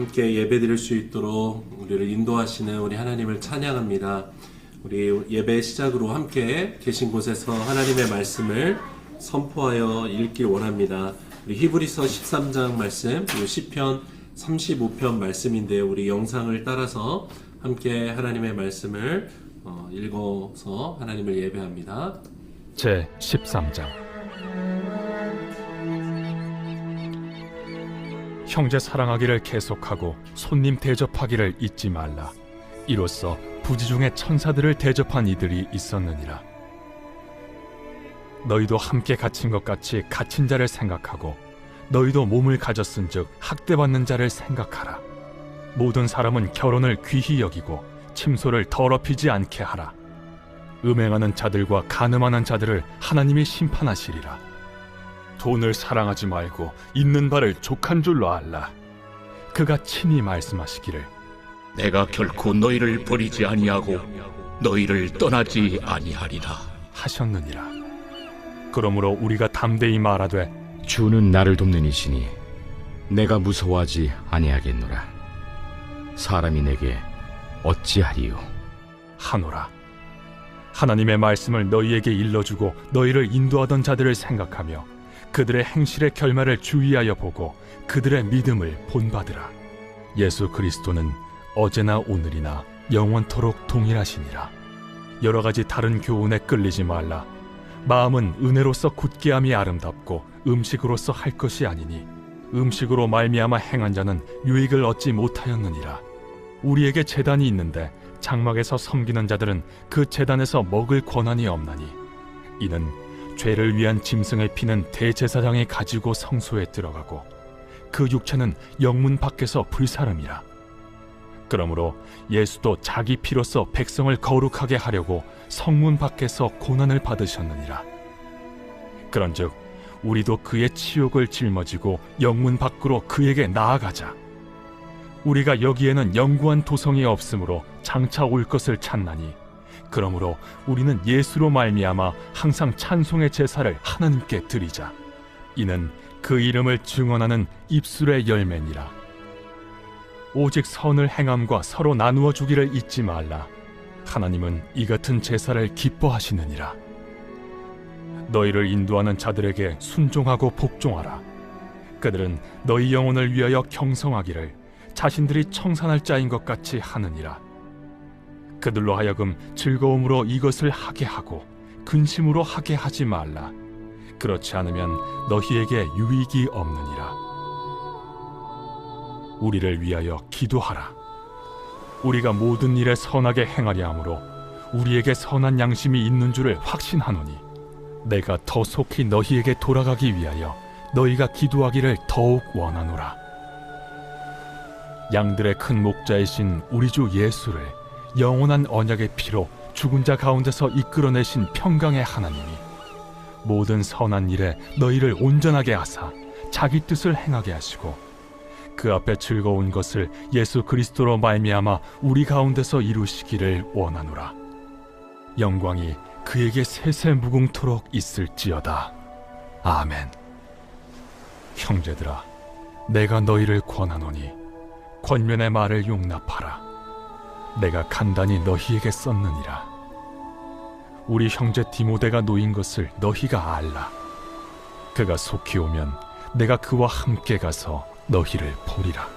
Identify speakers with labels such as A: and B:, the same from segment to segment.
A: 함께 예배드릴 수 있도록 우리를 인도하시는 우리 하나님을 찬양합니다. 우리 예배 시작으로 함께 계신 곳에서 하나님의 말씀을 선포하여 읽길 원합니다. 우리 히브리서 13장 말씀, 그리고 시편 35편 말씀인데요. 우리 영상을 따라서 함께 하나님의 말씀을 읽어서 하나님을 예배합니다.
B: 제 13장. 형제 사랑하기를 계속하고 손님 대접하기를 잊지 말라. 이로써 부지 중에 천사들을 대접한 이들이 있었느니라. 너희도 함께 갇힌 것 같이 갇힌 자를 생각하고 너희도 몸을 가졌은즉 학대받는 자를 생각하라. 모든 사람은 결혼을 귀히 여기고 침소를 더럽히지 않게 하라. 음행하는 자들과 간음하는 자들을 하나님이 심판하시리라. 돈을 사랑하지 말고 있는 바를 족한 줄로 알라. 그가 친히 말씀하시기를
C: 내가 결코 너희를 버리지 아니하고 너희를 떠나지 아니하리라
B: 하셨느니라. 그러므로 우리가 담대히 말하되
D: 주는 나를 돕는 이시니 내가 무서워하지 아니하겠노라. 사람이 내게 어찌하리요
B: 하노라. 하나님의 말씀을 너희에게 일러주고 너희를 인도하던 자들을 생각하며 그들의 행실의 결말을 주의하여 보고 그들의 믿음을 본받으라. 예수 그리스도는 어제나 오늘이나 영원토록 동일하시니라. 여러 가지 다른 교훈에 끌리지 말라. 마음은 은혜로서 굳게함이 아름답고 음식으로서 할 것이 아니니 음식으로 말미암아 행한 자는 유익을 얻지 못하였느니라. 우리에게 제단이 있는데 장막에서 섬기는 자들은 그 제단에서 먹을 권한이 없나니 이는 죄를 위한 짐승의 피는 대제사장이 가지고 성소에 들어가고 그 육체는 영문 밖에서 불사름이라. 그러므로 예수도 자기 피로써 백성을 거룩하게 하려고 성문 밖에서 고난을 받으셨느니라. 그런즉 우리도 그의 치욕을 짊어지고 영문 밖으로 그에게 나아가자. 우리가 여기에는 영구한 도성이 없으므로 장차 올 것을 찾나니 그러므로 우리는 예수로 말미암아 항상 찬송의 제사를 하나님께 드리자. 이는 그 이름을 증언하는 입술의 열매니라. 오직 선을 행함과 서로 나누어 주기를 잊지 말라. 하나님은 이 같은 제사를 기뻐하시느니라. 너희를 인도하는 자들에게 순종하고 복종하라. 그들은 너희 영혼을 위하여 경성하기를 자신들이 청산할 자인 것 같이 하느니라. 그들로 하여금 즐거움으로 이것을 하게 하고 근심으로 하게 하지 말라. 그렇지 않으면 너희에게 유익이 없느니라. 우리를 위하여 기도하라. 우리가 모든 일에 선하게 행하려 하므로 우리에게 선한 양심이 있는 줄을 확신하노니 내가 더 속히 너희에게 돌아가기 위하여 너희가 기도하기를 더욱 원하노라. 양들의 큰 목자이신 우리 주 예수를 영원한 언약의 피로 죽은 자 가운데서 이끌어내신 평강의 하나님이 모든 선한 일에 너희를 온전하게 하사 자기 뜻을 행하게 하시고 그 앞에 즐거운 것을 예수 그리스도로 말미암아 우리 가운데서 이루시기를 원하노라. 영광이 그에게 세세 무궁토록 있을지어다. 아멘. 형제들아, 내가 너희를 권하노니 권면의 말을 용납하라. 내가 간단히 너희에게 썼느니라. 우리 형제 디모데가 놓인 것을 너희가 알라. 그가 속히 오면 내가 그와 함께 가서 너희를 보리라.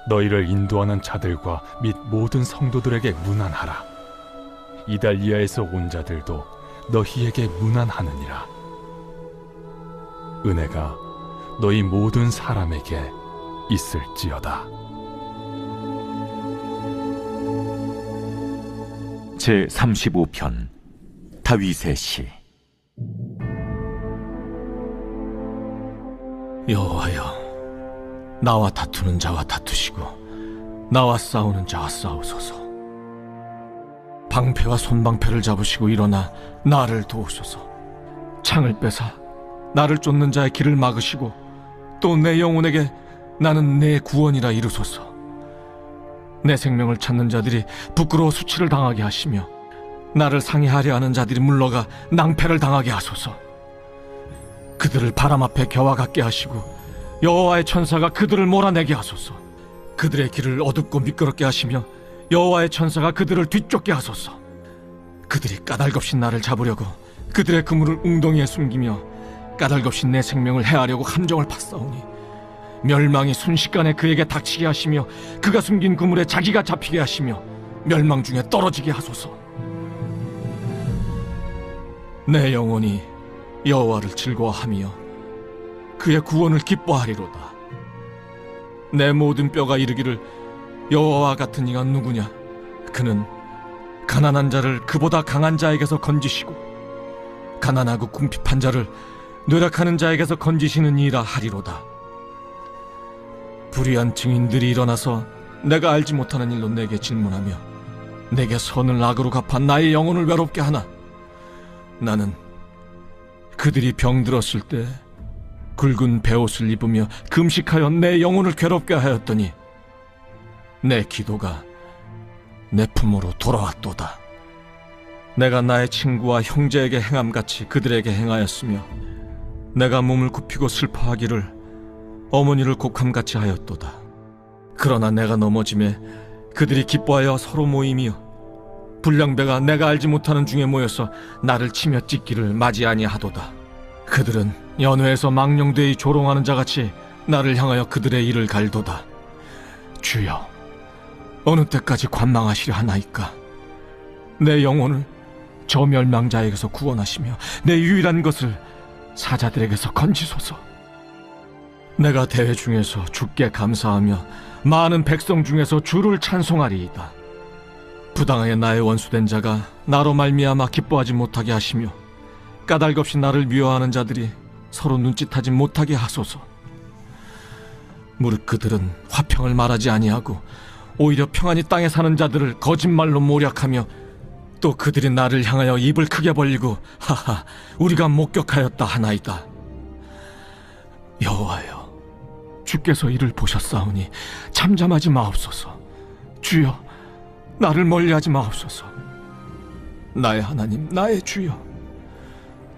B: 너희를 인도하는 자들과 및 모든 성도들에게 문안하라. 이달리아에서 온 자들도 너희에게 문안하느니라. 은혜가 너희 모든 사람에게 있을지어다.
E: 제 35편 다윗의 시.
F: 여호와여, 나와 다투는 자와 다투시고 나와 싸우는 자와 싸우소서. 방패와 손방패를 잡으시고 일어나 나를 도우소서. 창을 빼사 나를 쫓는 자의 길을 막으시고 또 내 영혼에게 나는 내 구원이라 이루소서. 내 생명을 찾는 자들이 부끄러워 수치를 당하게 하시며 나를 상해하려 하는 자들이 물러가 낭패를 당하게 하소서. 그들을 바람 앞에 겨와 같게 하시고 여호와의 천사가 그들을 몰아내게 하소서. 그들의 길을 어둡고 미끄럽게 하시며 여호와의 천사가 그들을 뒤쫓게 하소서. 그들이 까닭없이 나를 잡으려고 그들의 그물을 웅덩이에 숨기며 까닭없이 내 생명을 해하려고 함정을 팠사오니 멸망이 순식간에 그에게 닥치게 하시며 그가 숨긴 그물에 자기가 잡히게 하시며 멸망 중에 떨어지게 하소서. 내 영혼이 여호와를 즐거워하며 그의 구원을 기뻐하리로다. 내 모든 뼈가 이르기를 여호와와 같은 이가 누구냐? 그는 가난한 자를 그보다 강한 자에게서 건지시고 가난하고 궁핍한 자를 노력하는 자에게서 건지시는 이라 하리로다. 불의한 증인들이 일어나서 내가 알지 못하는 일로 내게 질문하며 내게 선을 악으로 갚아 나의 영혼을 외롭게 하나 나는 그들이 병들었을 때 굵은 베옷을 입으며 금식하여 내 영혼을 괴롭게 하였더니 내 기도가 내 품으로 돌아왔도다. 내가 나의 친구와 형제에게 행함같이 그들에게 행하였으며 내가 몸을 굽히고 슬퍼하기를 어머니를 곡함같이 하였도다. 그러나 내가 넘어짐에 그들이 기뻐하여 서로 모이며 불량배가 내가 알지 못하는 중에 모여서 나를 치며 찢기를 맞이 아니하도다. 그들은 연회에서 망령되이 조롱하는 자같이 나를 향하여 그들의 일을 갈도다. 주여, 어느 때까지 관망하시려 하나이까? 내 영혼을 저 멸망자에게서 구원하시며 내 유일한 것을 사자들에게서 건지소서. 내가 대회 중에서 주께 감사하며 많은 백성 중에서 주를 찬송하리이다. 부당하게 나의 원수된 자가 나로 말미암아 기뻐하지 못하게 하시며 까닭없이 나를 미워하는 자들이 서로 눈짓하지 못하게 하소서. 무릇 그들은 화평을 말하지 아니하고 오히려 평안히 땅에 사는 자들을 거짓말로 모략하며 또 그들이 나를 향하여 입을 크게 벌리고 하하 우리가 목격하였다 하나이다. 여호와여, 주께서 이를 보셨사오니 잠잠하지 마옵소서. 주여, 나를 멀리하지 마옵소서. 나의 하나님, 나의 주여,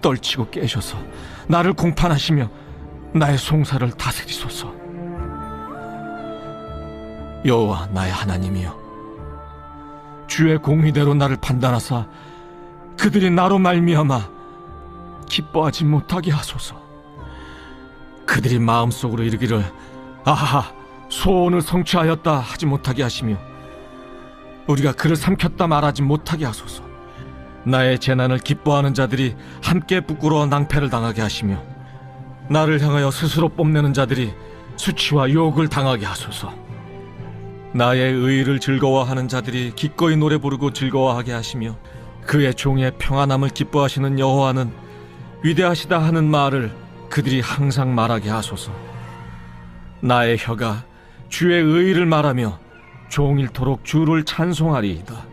F: 떨치고 깨셔서 나를 공판하시며 나의 송사를 다스리소서. 여호와 나의 하나님이여, 주의 공의대로 나를 판단하사 그들이 나로 말미암아 기뻐하지 못하게 하소서. 그들이 마음속으로 이르기를 아하 소원을 성취하였다 하지 못하게 하시며 우리가 그를 삼켰다 말하지 못하게 하소서. 나의 재난을 기뻐하는 자들이 함께 부끄러워 낭패를 당하게 하시며 나를 향하여 스스로 뽐내는 자들이 수치와 욕을 당하게 하소서. 나의 의의를 즐거워하는 자들이 기꺼이 노래 부르고 즐거워하게 하시며 그의 종의 평안함을 기뻐하시는 여호와는 위대하시다 하는 말을 그들이 항상 말하게 하소서. 나의 혀가 주의 의의를 말하며 종일토록 주를 찬송하리이다.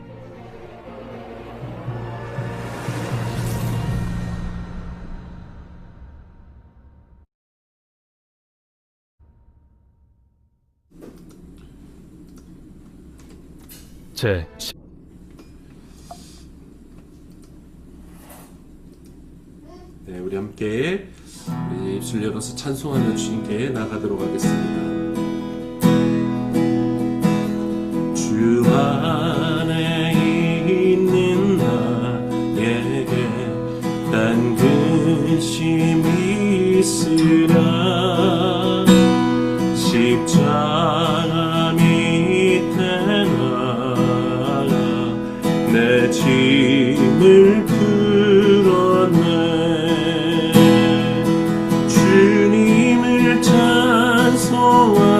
B: 제
A: 네, 우리 함께 우리 입술 열어서 찬송하는 주님께 나가도록 하겠습니다. 주 안에 있는 나에게 딴 근심이 있으라 십자가 밑에 나가 내 짐을 풀었네. 주님을 찬송하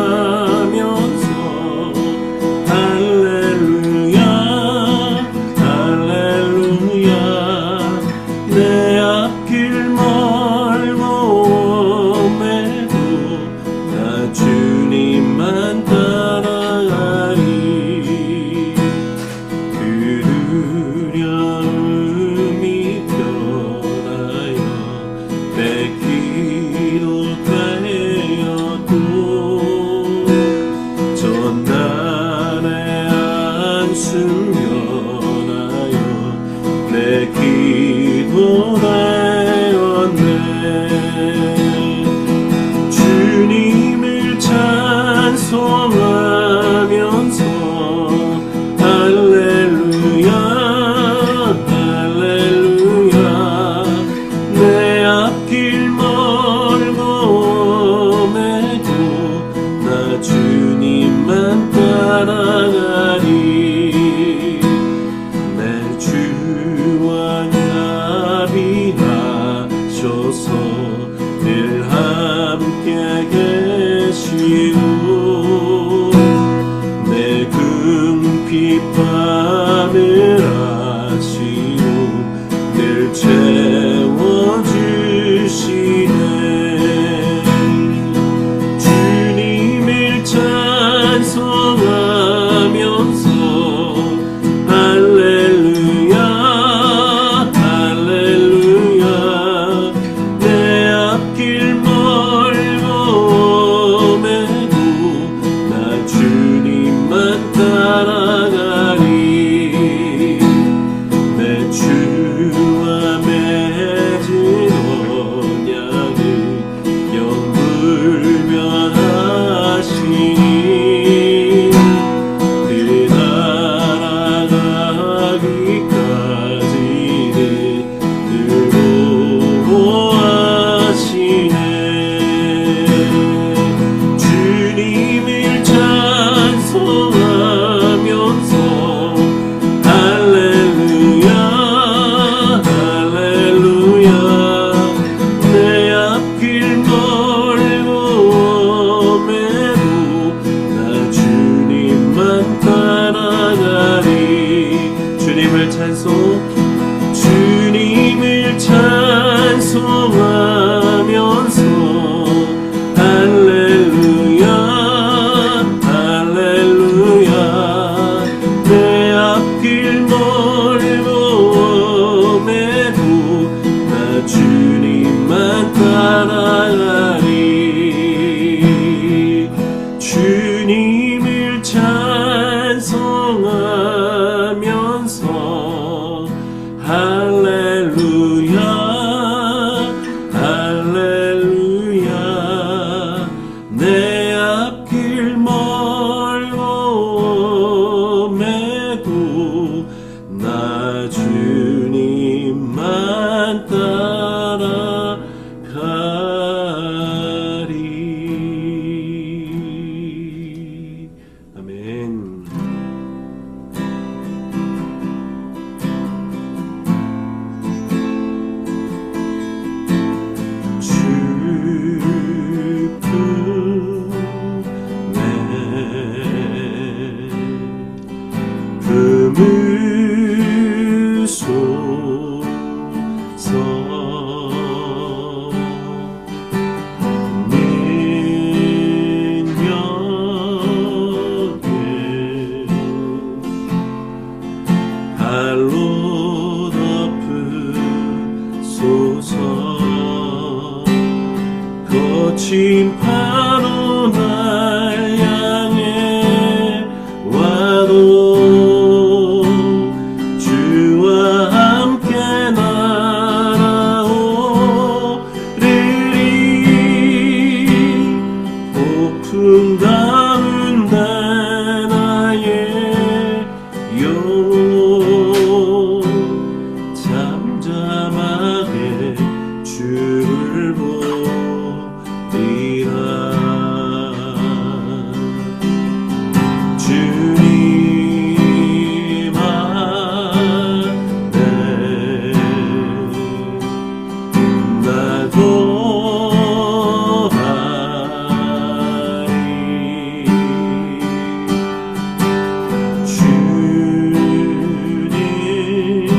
A: 주님만 따라가리. 내 주와 맺은 언약을 영불변하시니 그 나라 가기까지는 늘보호하시네. 주님을 찬송하면서 할렐루야 할렐루야. 내 앞길 멀고 오매도 나 주님만 따라가리. 주님을 찬송하면서 할렐루야 할렐루야. 내 앞길 멀고 오매도 나 주님만 따라가리. 주님을 찬송하면서 할렐루야 할렐루야. 내 앞길 멀고 오매도 나 주님만 따라가리. 아멘. 그물 솟서 민혁에 발로 덮으소서. 거친 파도 날 향해 와도 주와 함께 날아오르리. 폭풍 가운데 나의 영혼 잠잠하게 주를 보리라. 주님 안에 나도 하리.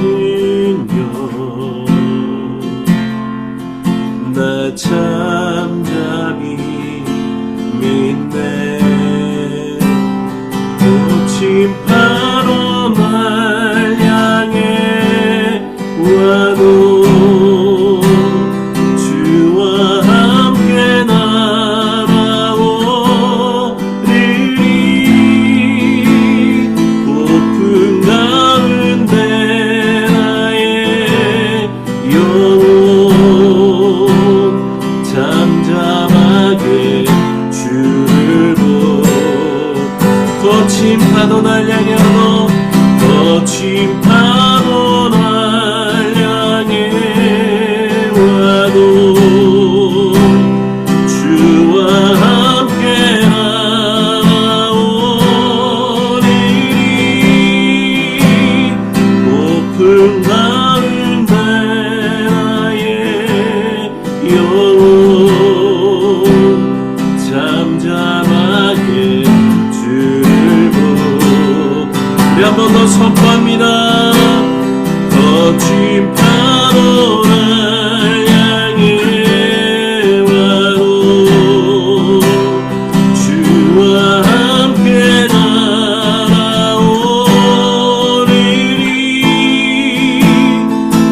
A: 주님여 나 잠잠히 믿네. 거친 파도 날 향해 와도 주와 함께 날아오르리. 폭풍 가운데 나의 영혼 잠잠하게 주를 거친 파도 날 향해 와도 거친 파도 날 향해 와도 주와 함께 날아오리리. 폭풍 가운데 나의 영혼 잠잠하게 주를 보고. 우리 한 번 더 선포합니다. 거친 파도 날 향해 와도 주와 함께 날아오리리.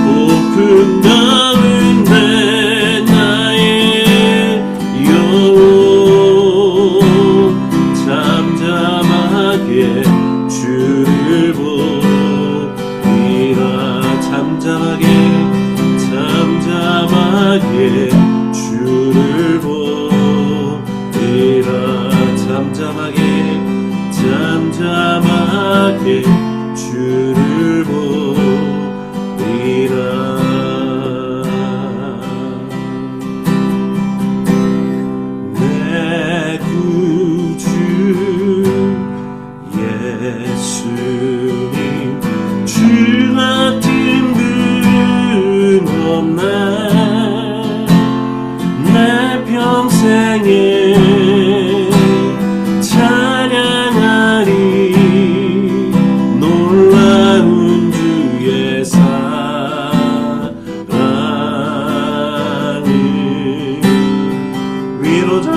A: 폭풍 가운데 나의 영혼 잠잠 잠잠하게 주를 보리라. 잠잠하게 주를 보리라. 잠잠하게 주를 보리라. 내 구주 예수님, 주 같은 분 없네. 내 평생에 찬양하리 놀라운 주의 사랑을. 위로자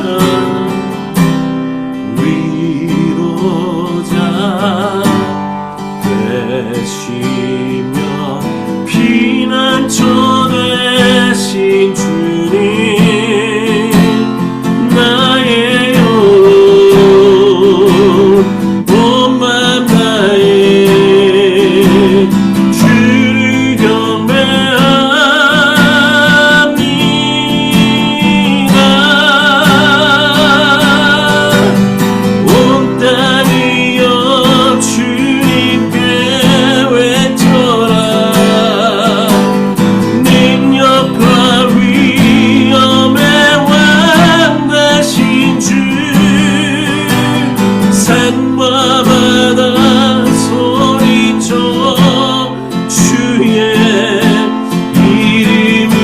A: 되시며 피난처 되신 주님, 나의 영혼 온 맘 다해 주를 경배합니다. 온 땅이여 주님께 외쳐라. 능력과 위엄의 왕 되신 주, 산과 바다 소리쳐 주의 이름을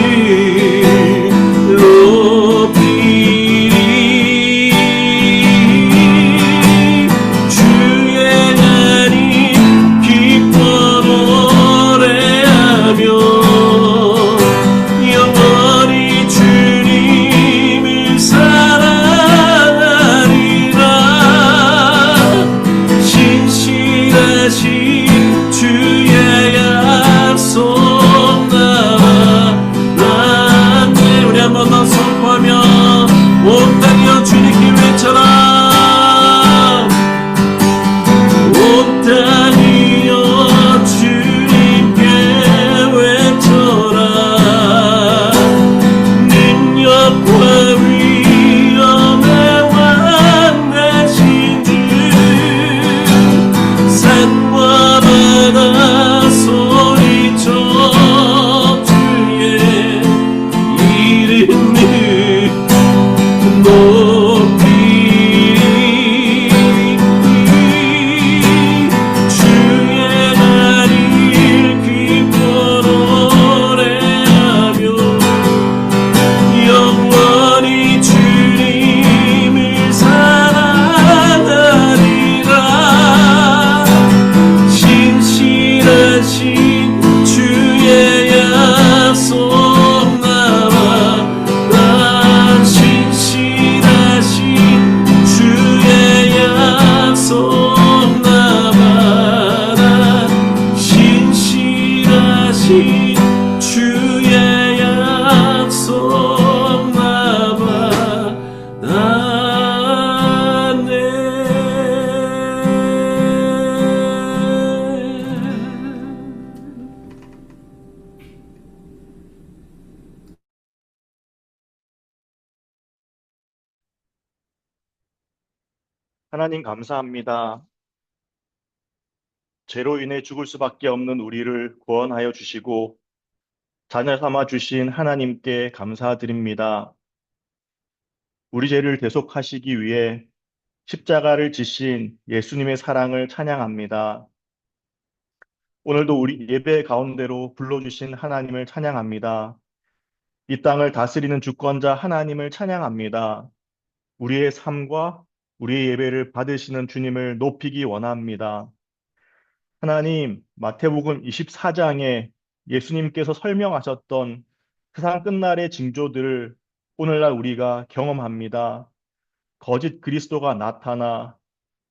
A: 높이리. 주의 날이 기뻐 노래하며 영원히 주님을 사랑하리라. 신실하신 주의 약속 나왔네. 우리 한 번 더 선포하며 온 땅이여 주님께 외쳐라. 온 땅이여 주님께 외쳐라. 능력과 위엄의 왕 되신 주, 산과 바다 소리쳐 주의 이름을 높이리. 주의 날이 기뻐 노래하며 영원히 주님을 사랑하리라. 신실하신 주의 약속 나와 난 신실하신 주의 약속 나와 난 신실하신 주의 약속 나와 나네.
G: 하나님 감사합니다. 죄로 인해 죽을 수밖에 없는 우리를 구원하여 주시고 자녀 삼아 주신 하나님께 감사드립니다. 우리 죄를 대속하시기 위해 십자가를 지신 예수님의 사랑을 찬양합니다. 오늘도 우리 예배 가운데로 불러주신 하나님을 찬양합니다. 이 땅을 다스리는 주권자 하나님을 찬양합니다. 우리의 삶과 우리의 예배를 받으시는 주님을 높이기 원합니다. 하나님, 마태복음 24장에 예수님께서 설명하셨던 세상 끝날의 징조들을 오늘날 우리가 경험합니다. 거짓 그리스도가 나타나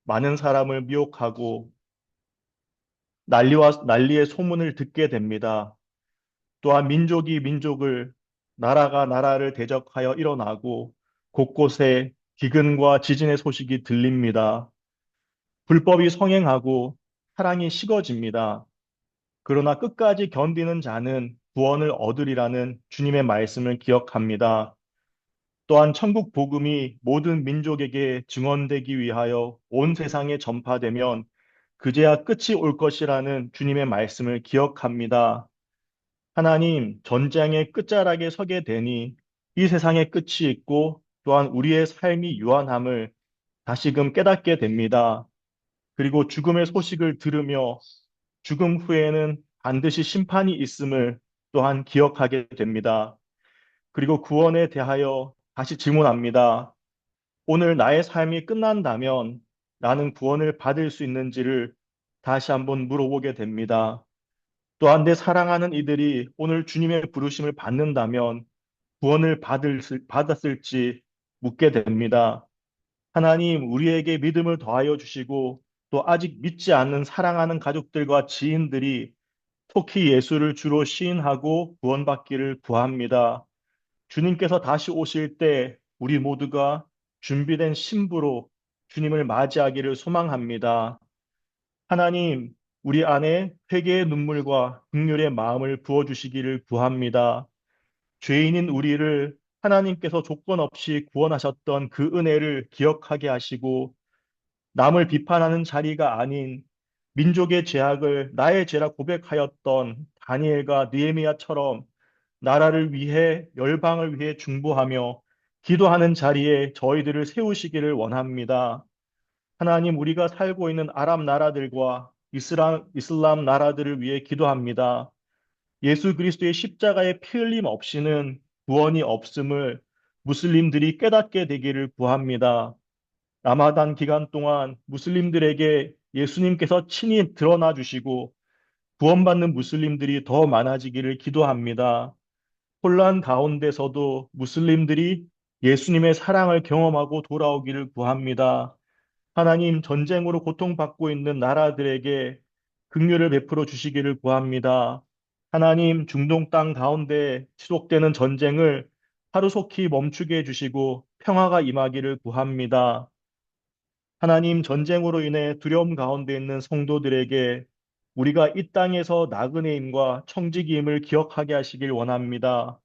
G: 많은 사람을 미혹하고 난리의 소문을 듣게 됩니다. 또한 민족이 민족을, 나라가 나라를 대적하여 일어나고 곳곳에 기근과 지진의 소식이 들립니다. 불법이 성행하고 사랑이 식어집니다. 그러나 끝까지 견디는 자는 구원을 얻으리라는 주님의 말씀을 기억합니다. 또한 천국 복음이 모든 민족에게 증언되기 위하여 온 세상에 전파되면 그제야 끝이 올 것이라는 주님의 말씀을 기억합니다. 하나님, 전쟁의 끝자락에 서게 되니 이 세상의 끝이 있고 또한 우리의 삶이 유한함을 다시금 깨닫게 됩니다. 그리고 죽음의 소식을 들으며 죽음 후에는 반드시 심판이 있음을 또한 기억하게 됩니다. 그리고 구원에 대하여 다시 질문합니다. 오늘 나의 삶이 끝난다면 나는 구원을 받을 수 있는지를 다시 한번 물어보게 됩니다. 또한 내 사랑하는 이들이 오늘 주님의 부르심을 받는다면 구원을 받았을지 묻게 됩니다. 하나님, 우리에게 믿음을 더하여 주시고 또 아직 믿지 않는 사랑하는 가족들과 지인들이 속히 예수를 주로 시인하고 구원받기를 구합니다. 주님께서 다시 오실 때 우리 모두가 준비된 신부로 주님을 맞이하기를 소망합니다. 하나님, 우리 안에 회개의 눈물과 긍휼의 마음을 부어주시기를 구합니다. 죄인인 우리를 하나님께서 조건 없이 구원하셨던 그 은혜를 기억하게 하시고 남을 비판하는 자리가 아닌 민족의 죄악을 나의 죄라 고백하였던 다니엘과 느헤미야처럼 나라를 위해 열방을 위해 중보하며 기도하는 자리에 저희들을 세우시기를 원합니다. 하나님, 우리가 살고 있는 아랍 나라들과 이슬람 나라들을 위해 기도합니다. 예수 그리스도의 십자가의 피 흘림 없이는 구원이 없음을 무슬림들이 깨닫게 되기를 구합니다. 라마단 기간 동안 무슬림들에게 예수님께서 친히 드러나 주시고 구원받는 무슬림들이 더 많아지기를 기도합니다. 혼란 가운데서도 무슬림들이 예수님의 사랑을 경험하고 돌아오기를 구합니다. 하나님, 전쟁으로 고통받고 있는 나라들에게 긍휼을 베풀어 주시기를 구합니다. 하나님, 중동 땅 가운데 지속되는 전쟁을 하루속히 멈추게 해주시고 평화가 임하기를 구합니다. 하나님, 전쟁으로 인해 두려움 가운데 있는 성도들에게 우리가 이 땅에서 나그네임과 청지기임을 기억하게 하시길 원합니다.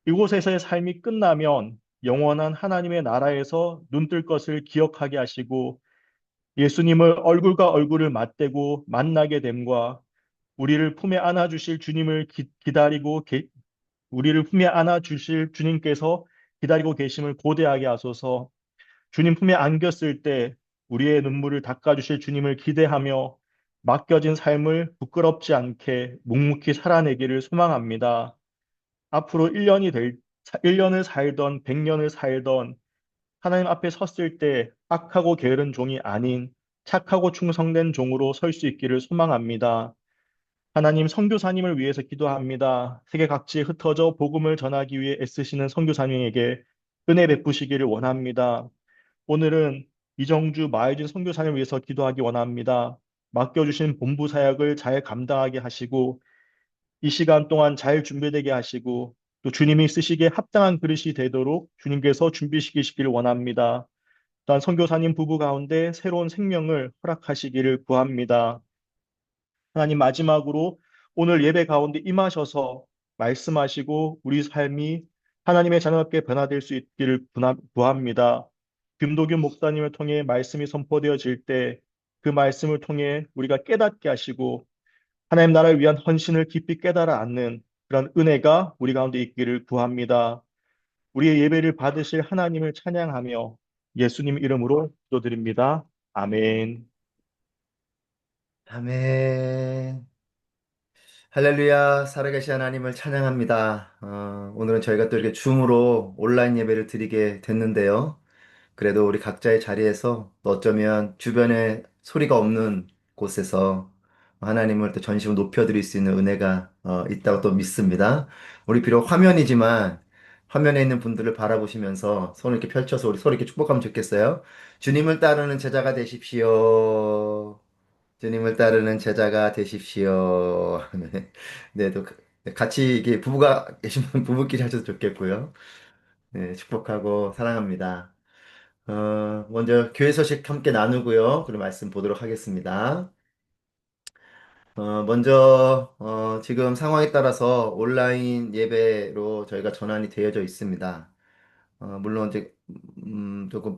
G: 이곳에서의 삶이 끝나면 영원한 하나님의 나라에서 눈뜰 것을 기억하게 하시고 예수님을 얼굴과 얼굴을 맞대고 만나게 됨과 우리를 품에 안아 주실 주님을 기다리고 우리를 품에 안아 주실 주님께서 기다리고 계심을 고대하게 하소서. 주님 품에 안겼을 때 우리의 눈물을 닦아 주실 주님을 기대하며 맡겨진 삶을 부끄럽지 않게 묵묵히 살아내기를 소망합니다. 앞으로 1년을 살던 100년을 살던 하나님 앞에 섰을 때 악하고 게으른 종이 아닌 착하고 충성된 종으로 설 수 있기를 소망합니다. 하나님, 선교사님을 위해서 기도합니다. 세계 각지에 흩어져 복음을 전하기 위해 애쓰시는 선교사님에게 은혜 베푸시기를 원합니다. 오늘은 이정주 마해준 선교사님을 위해서 기도하기 원합니다. 맡겨주신 본부 사역을 잘 감당하게 하시고 이 시간 동안 잘 준비되게 하시고 또 주님이 쓰시기에 합당한 그릇이 되도록 주님께서 준비시키시기를 원합니다. 또한 선교사님 부부 가운데 새로운 생명을 허락하시기를 구합니다. 하나님, 마지막으로 오늘 예배 가운데 임하셔서 말씀하시고 우리 삶이 하나님의 자녀답게 변화될 수 있기를 구합니다. 김도균 목사님을 통해 말씀이 선포되어질 때 그 말씀을 통해 우리가 깨닫게 하시고 하나님 나라를 위한 헌신을 깊이 깨달아 앉는 그런 은혜가 우리 가운데 있기를 구합니다. 우리의 예배를 받으실 하나님을 찬양하며 예수님 이름으로 기도드립니다. 아멘.
H: 아멘. 할렐루야, 살아계신 하나님을 찬양합니다. 오늘은 저희가 또 이렇게 줌으로 온라인 예배를 드리게 됐는데요. 그래도 우리 각자의 자리에서 또 어쩌면 주변에 소리가 없는 곳에서 하나님을 또 전심을 높여드릴 수 있는 은혜가 있다고 또 믿습니다. 우리 비록 화면이지만 화면에 있는 분들을 바라보시면서 손을 이렇게 펼쳐서 우리 서로 이렇게 축복하면 좋겠어요. 주님을 따르는 제자가 되십시오. 주님을 따르는 제자가 되십시오. 네, 네, 또 같이 이게 부부가 계시면 부부끼리 하셔도 좋겠고요. 네, 축복하고 사랑합니다. 먼저 교회 소식 함께 나누고요. 그리고 말씀 보도록 하겠습니다. 먼저, 지금 상황에 따라서 온라인 예배로 저희가 전환이 되어져 있습니다. 물론 이제 조금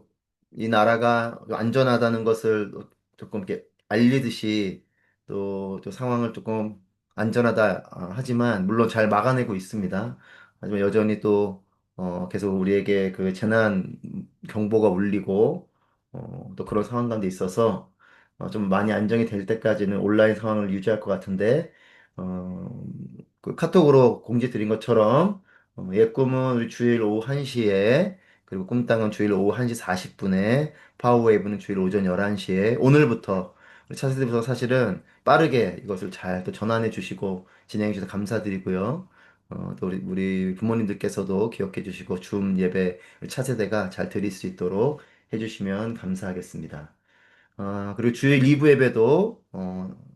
H: 이 나라가 안전하다는 것을 조금 이렇게 알리듯이 또 상황을 조금 안전하다 하지만 물론 잘 막아내고 있습니다. 하지만 여전히 또 계속 우리에게 그 재난 경보가 울리고 또 그런 상황 가운데 있어서 좀 많이 안정이 될 때까지는 온라인 상황을 유지할 것 같은데 어, 그 카톡으로 공지 드린 것처럼 옛 꿈은 우리 주일 오후 1시에, 그리고 꿈땅은 주일 오후 1시 40분에, 파워웨이브는 주일 오전 11시에, 오늘부터, 우리 차세대부터 사실은 빠르게 이것을 잘 또 전환해 주시고 진행해 주셔서 감사드리고요. 또 우리 부모님들께서도 기억해 주시고 줌 예배 차세대가 잘 드릴 수 있도록 해주시면 감사하겠습니다. 그리고 주일 2부 예배도,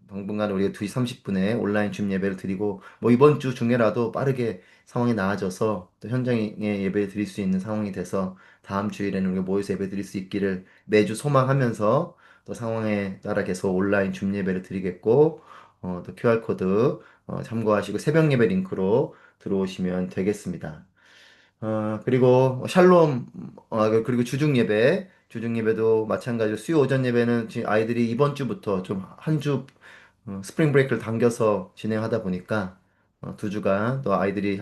H: 당분간 우리가 2시 30분에 온라인 줌 예배를 드리고, 뭐 이번 주 중에라도 빠르게 상황이 나아져서 또 현장에 예배 드릴 수 있는 상황이 돼서 다음 주일에는 우리가 모여서 예배 드릴 수 있기를 매주 소망하면서 또 상황에 따라 계속 온라인 줌 예배를 드리겠고, 또 QR코드 참고하시고 새벽 예배 링크로 들어오시면 되겠습니다. 그리고 샬롬, 그리고 주중 예배, 주중 예배도 마찬가지로 수요 오전 예배는 지금 아이들이 이번 주부터 좀 한 주 스프링 브레이크를 당겨서 진행하다 보니까 2주간 또 아이들이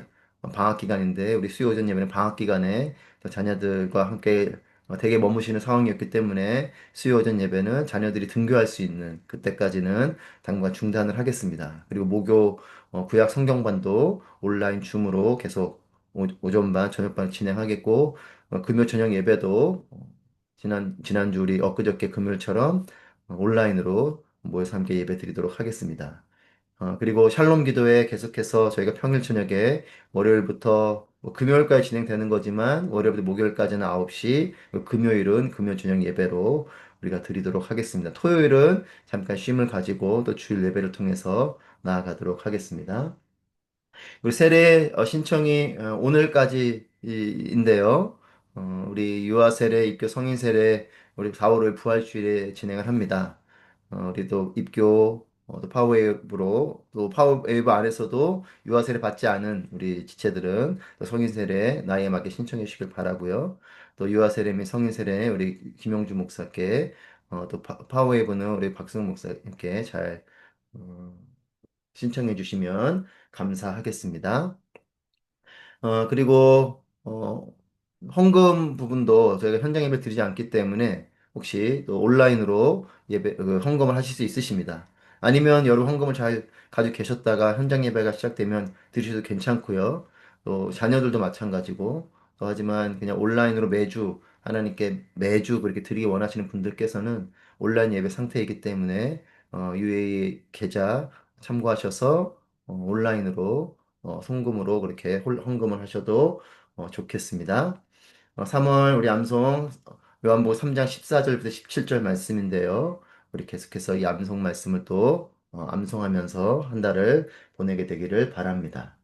H: 방학 기간인데 우리 수요 오전 예배는 방학 기간에 또 자녀들과 함께 댁에 머무시는 상황이었기 때문에 수요 오전 예배는 자녀들이 등교할 수 있는 그때까지는 당분간 중단을 하겠습니다. 그리고 목요 구약 성경반도 온라인 줌으로 계속 오전반, 저녁반 진행하겠고, 금요 저녁 예배도 지난주 우리 엊그저께 금요일처럼 온라인으로 모여서 함께 예배 드리도록 하겠습니다. 그리고 샬롬 기도회 계속해서 저희가 평일 저녁에 월요일부터 뭐 금요일까지 진행되는 거지만 월요일부터 목요일까지는 9시, 금요일은 금요 저녁 예배로 우리가 드리도록 하겠습니다. 토요일은 잠깐 쉼을 가지고 또 주일 예배를 통해서 나아가도록 하겠습니다. 우리 세례 신청이 오늘까지인데요. 우리 유아 세례, 입교 성인 세례 우리 4월 5일 부활주일에 진행을 합니다. 우리도 입교 또 파워웨이브로 또 파워웨이브 안에서도 유아 세례 받지 않은 우리 지체들은 또 성인 세례 나이에 맞게 신청해 주시길 바라고요. 또 유아 세례 및 성인 세례 우리 김용주 목사께 또 파워웨이브는 우리 박승우 목사님께 잘 어, 신청해 주시면 감사하겠습니다. 그리고, 헌금 부분도 저희가 현장 예배 드리지 않기 때문에 혹시 또 온라인으로 헌금을 하실 수 있으십니다. 아니면 여러분 헌금을 잘 가지고 계셨다가 현장 예배가 시작되면 드리셔도 괜찮고요. 또 자녀들도 마찬가지고, 또 하지만 그냥 온라인으로 매주 하나님께 매주 그렇게 드리기 원하시는 분들께서는 온라인 예배 상태이기 때문에 UA 계좌 참고하셔서 온라인으로 송금으로 그렇게 헌금을 하셔도 좋겠습니다. 3월 우리 암송 요한복음 3장 14절부터 17절 말씀인데요. 우리 계속해서 이 암송 말씀을 또 암송하면서 한 달을 보내게 되기를 바랍니다.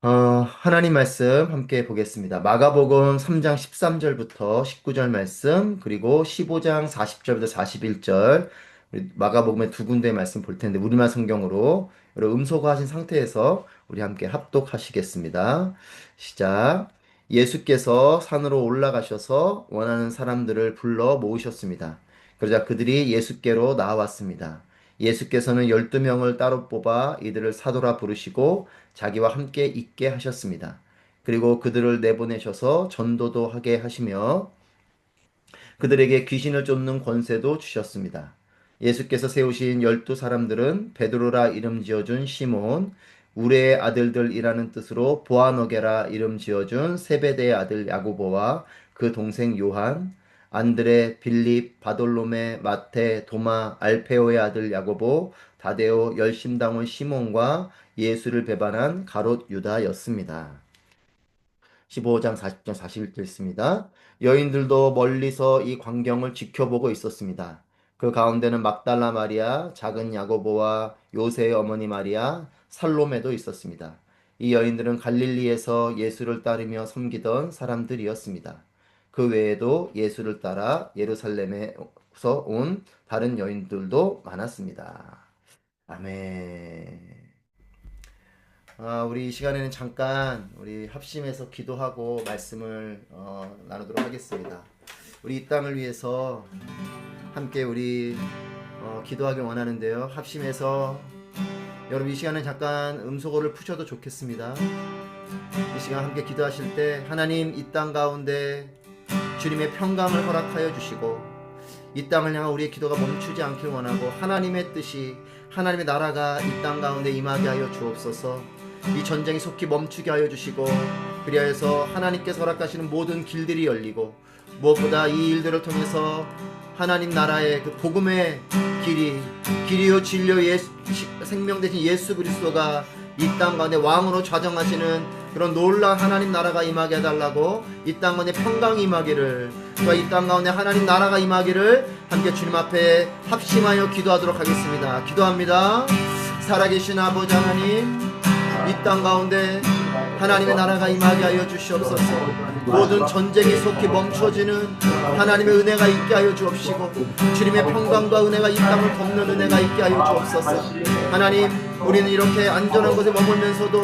H: 하나님 말씀 함께 보겠습니다. 마가복음 3장 13절부터 19절 말씀, 그리고 15장 40절부터 41절, 마가복음의 두 군데의 말씀 볼 텐데, 우리말 성경으로 여러분 음소거하신 상태에서 우리 함께 합독하시겠습니다. 시작. 예수께서 산으로 올라가셔서 원하는 사람들을 불러 모으셨습니다. 그러자 그들이 예수께로 나왔습니다. 예수께서는 12명을 따로 뽑아 이들을 사도라 부르시고 자기와 함께 있게 하셨습니다. 그리고 그들을 내보내셔서 전도도 하게 하시며 그들에게 귀신을 쫓는 권세도 주셨습니다. 예수께서 세우신 12사람들은 베드로라 이름 지어준 시몬, 우레의 아들들이라는 뜻으로 보아너게라 이름 지어준 세베대의 아들 야고보와 그 동생 요한, 안드레, 빌립, 바돌로메, 마테, 도마, 알페오의 아들 야고보, 다데오, 열심당원 시몬과 예수를 배반한 가롯 유다였습니다. 15장 40절 41절 있습니다. 여인들도 멀리서 이 광경을 지켜보고 있었습니다. 그 가운데는 막달라 마리아, 작은 야고보와 요새의 어머니 마리아, 살로메도 있었습니다. 이 여인들은 갈릴리에서 예수를 따르며 섬기던 사람들이었습니다. 그 외에도 예수를 따라 예루살렘에서 온 다른 여인들도 많았습니다. 아멘. 우리 이 시간에는 잠깐 우리 합심해서 기도하고 말씀을 나누도록 하겠습니다. 우리 이 땅을 위해서 함께 우리 기도하길 원하는데요. 합심해서 여러분 이 시간에 잠깐 음소거를 푸셔도 좋겠습니다. 이 시간 함께 기도하실 때 하나님 이 땅 가운데 주님의 평강을 허락하여 주시고 이 땅을 향한 우리의 기도가 멈추지 않길 원하고 하나님의 뜻이 하나님의 나라가 이 땅 가운데 임하게 하여 주옵소서. 이 전쟁이 속히 멈추게 하여 주시고 그리하여서 하나님께서 허락하시는 모든 길들이 열리고 무엇보다 이 일들을 통해서 하나님 나라의 그 복음의 길이요 진리요 생명 되신 예수 그리스도가 이 땅 가운데 왕으로 좌정하시는 그런 놀라운 하나님 나라가 임하게 해달라고 이 땅 가운데 평강이 임하기를 또 이 땅 가운데 하나님 나라가 임하기를 함께 주님 앞에 합심하여 기도하도록 하겠습니다. 기도합니다. 살아계신 아버지 하나님 이 땅 가운데 하나님의 나라가 임하게 하여 주시옵소서. 모든 전쟁이 속히 멈춰지는 하나님의 은혜가 있게 하여 주옵시고 주님의 평강과 은혜가 이 땅을 덮는 은혜가 있게 하여 주옵소서. 하나님 우리는 이렇게 안전한 곳에 머물면서도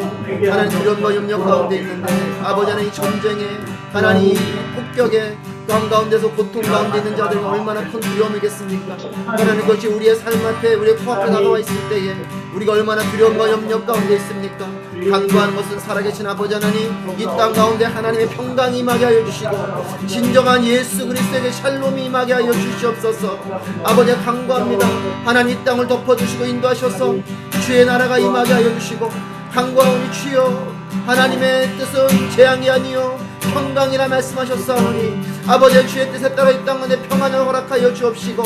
H: 하나님 두려움과 염려 가운데 있는데 아버지 하나님 이 전쟁에 하나님 이 폭격에 그 한가운데서 고통 가운데 있는 자들은 얼마나 큰 두려움이겠습니까? 하나님 그것이 우리의 삶 앞에 우리의 코앞에 다가와 있을 때에 우리가 얼마나 두려움과 염려 가운데 있습니까? 간구하는 것은 살아계신 아버지 하나님 이 땅 가운데 하나님의 평강이 임하게 하여 주시고 진정한 예수 그리스도에게 샬롬이 임하게 하여 주시옵소서. 아버지 간구합니다. 하나님 이 땅을 덮어주시고 인도하셔서 주의 나라가 임하게 하여 주시고 간구하오니 주여 하나님의 뜻은 재앙이 아니요 평강이라 말씀하셨사오니 아버지의 주의 뜻에 따라 이 땅 가운데 평안을 허락하여 주옵시고